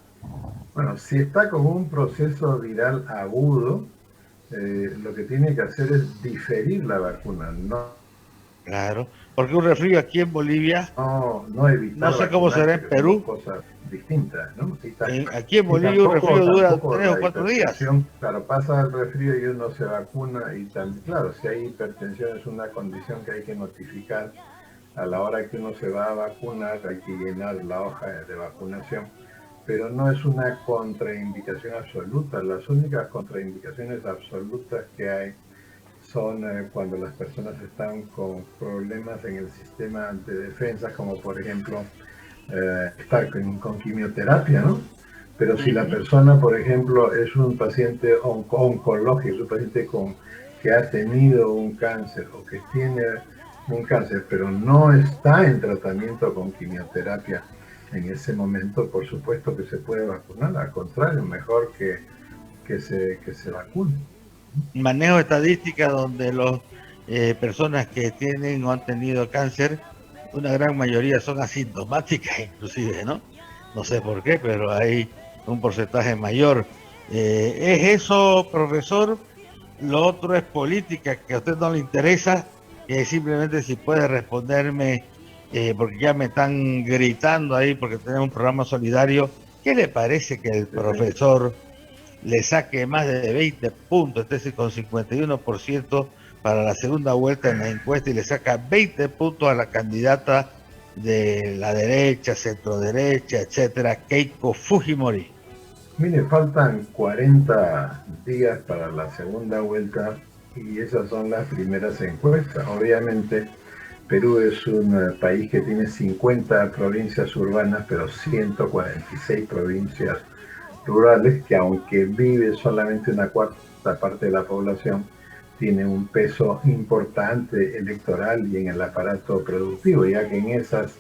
Bueno, si está con un proceso viral agudo, lo que tiene que hacer es diferir la vacuna, no. Claro, porque un resfrío aquí en Bolivia, no evitar. No sé cómo será en Perú. Cosas distintas, ¿no? Aquí en Bolivia un resfrío dura 3 o 4 días. Claro, pasa el resfrío y uno se vacuna y también, claro, si hay hipertensión es una condición que hay que notificar. A la hora que uno se va a vacunar hay que llenar la hoja de vacunación, pero no es una contraindicación absoluta. Las únicas contraindicaciones absolutas que hay son cuando las personas están con problemas en el sistema de defensa, como por ejemplo estar con quimioterapia, ¿no? Pero si la persona, por ejemplo, es un paciente oncológico, es un paciente que ha tenido un cáncer o que tiene un cáncer, pero no está en tratamiento con quimioterapia en ese momento, por supuesto que se puede vacunar. Al contrario, mejor que se vacune. Manejo estadística donde las personas que tienen o han tenido cáncer, una gran mayoría son asintomáticas inclusive, ¿no? No sé por qué, pero hay un porcentaje mayor. ¿Es eso, profesor? Lo otro es política, que a usted no le interesa, que simplemente si puede responderme, porque ya me están gritando ahí porque tenemos un programa solidario, ¿qué le parece que el profesor le saque más de 20 puntos, es decir, con 51% para la segunda vuelta en la encuesta y le saca 20 puntos a la candidata de la derecha, centro-derecha, etcétera, Keiko Fujimori? Mire, faltan 40 días para la segunda vuelta y esas son las primeras encuestas. Obviamente, Perú es un país que tiene 50 provincias urbanas, pero 146 provincias rurales, que aunque vive solamente una cuarta parte de la población, tiene un peso importante electoral y en el aparato productivo, ya que en esas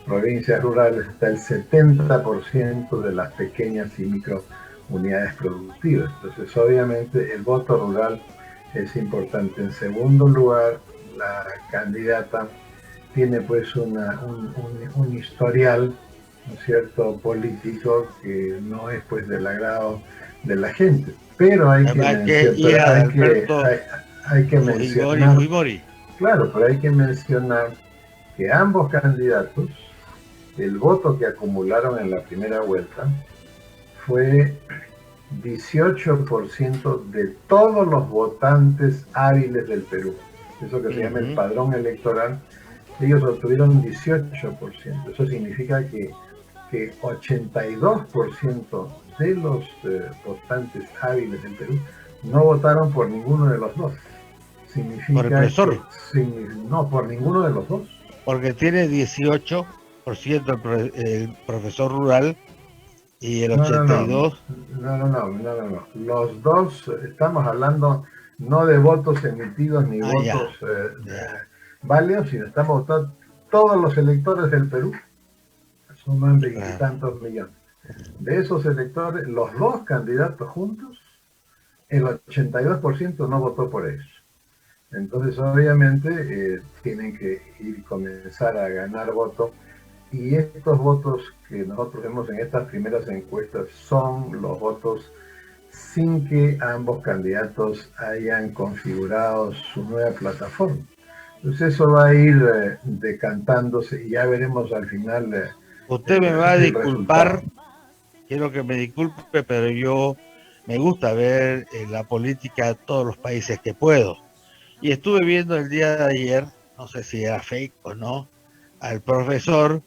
provincias rurales está el 70% de las pequeñas y micro unidades productivas. Entonces, obviamente, el voto rural es importante. En segundo lugar, la candidata tiene pues un historial, ¿no es cierto?, político que no es pues del agrado de la gente. Pero hay que mencionar, claro, pero hay que mencionar que ambos candidatos, el voto que acumularon en la primera vuelta fue 18% de todos los votantes hábiles del Perú. Eso que se llama el padrón electoral, ellos obtuvieron 18%. Eso significa que 82% de los votantes hábiles del Perú no votaron por ninguno de los dos. Significa ¿por el profesor? No, por ninguno de los dos. Porque tiene 18% el profesor rural y el 82%. No. Los dos, estamos hablando no de votos emitidos ni votos válidos, sino estamos votando todos los electores del Perú. Suman 20 y tantos millones. De esos electores, los dos candidatos juntos, el 82% no votó por ellos. Entonces, obviamente, tienen que comenzar a ganar votos. Y estos votos que nosotros vemos en estas primeras encuestas son los votos sin que ambos candidatos hayan configurado su nueva plataforma. Entonces eso va a ir decantándose y ya veremos al final. Usted me va a disculpar, quiero que me disculpe, pero yo me gusta ver la política de todos los países que puedo. Y estuve viendo el día de ayer, no sé si era fake o no, al profesor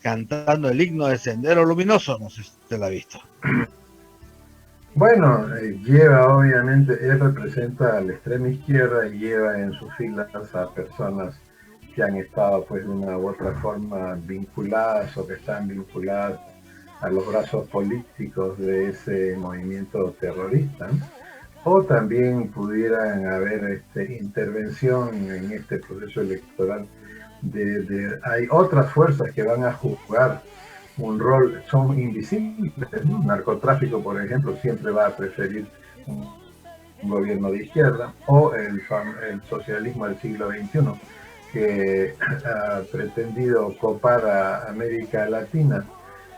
cantando el himno de Sendero Luminoso, no sé si usted lo ha visto. Bueno, lleva obviamente, él representa a la extrema izquierda y lleva en sus filas a personas que han estado pues de una u otra forma vinculadas o que están vinculadas a los brazos políticos de ese movimiento terrorista, ¿no? O también pudieran haber intervención en este proceso electoral hay otras fuerzas que van a jugar un rol, son invisibles, ¿no? Narcotráfico, por ejemplo, siempre va a preferir un gobierno de izquierda, o el socialismo del siglo XXI, que ha pretendido copar a América Latina,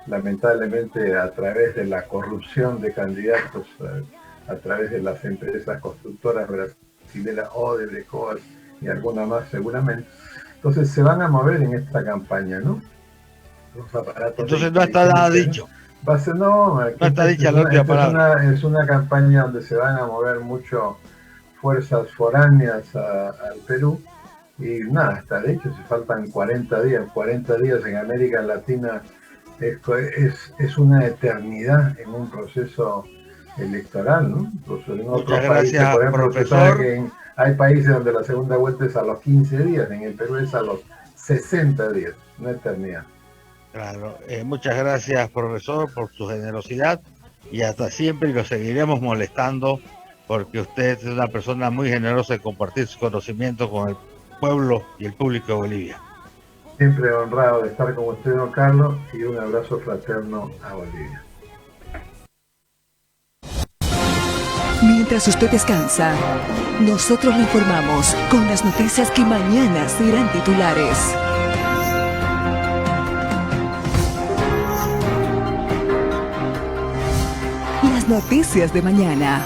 lamentablemente a través de la corrupción de candidatos, a través de las empresas constructoras brasileras, Odebrecht y alguna más seguramente. Entonces se van a mover en esta campaña, ¿no? Los aparatos. Entonces no está nada dicho. No está dicha la última palabra. Es una campaña donde se van a mover mucho fuerzas foráneas al Perú. Y nada, está dicho, si faltan 40 días. 40 días en América Latina es una eternidad en un proceso electoral, ¿no? Entonces, en otros países, por ejemplo, profesor. Hay países donde la segunda vuelta es a los 15 días, en el Perú es a los 60 días, una eternidad. Claro, muchas gracias, profesor, por su generosidad y hasta siempre, y lo seguiremos molestando porque usted es una persona muy generosa en compartir su conocimiento con el pueblo y el público de Bolivia. Siempre honrado de estar con usted, don Carlos, y un abrazo fraterno a Bolivia. Mientras usted descansa, nosotros le informamos con las noticias que mañana serán titulares. Las noticias de mañana.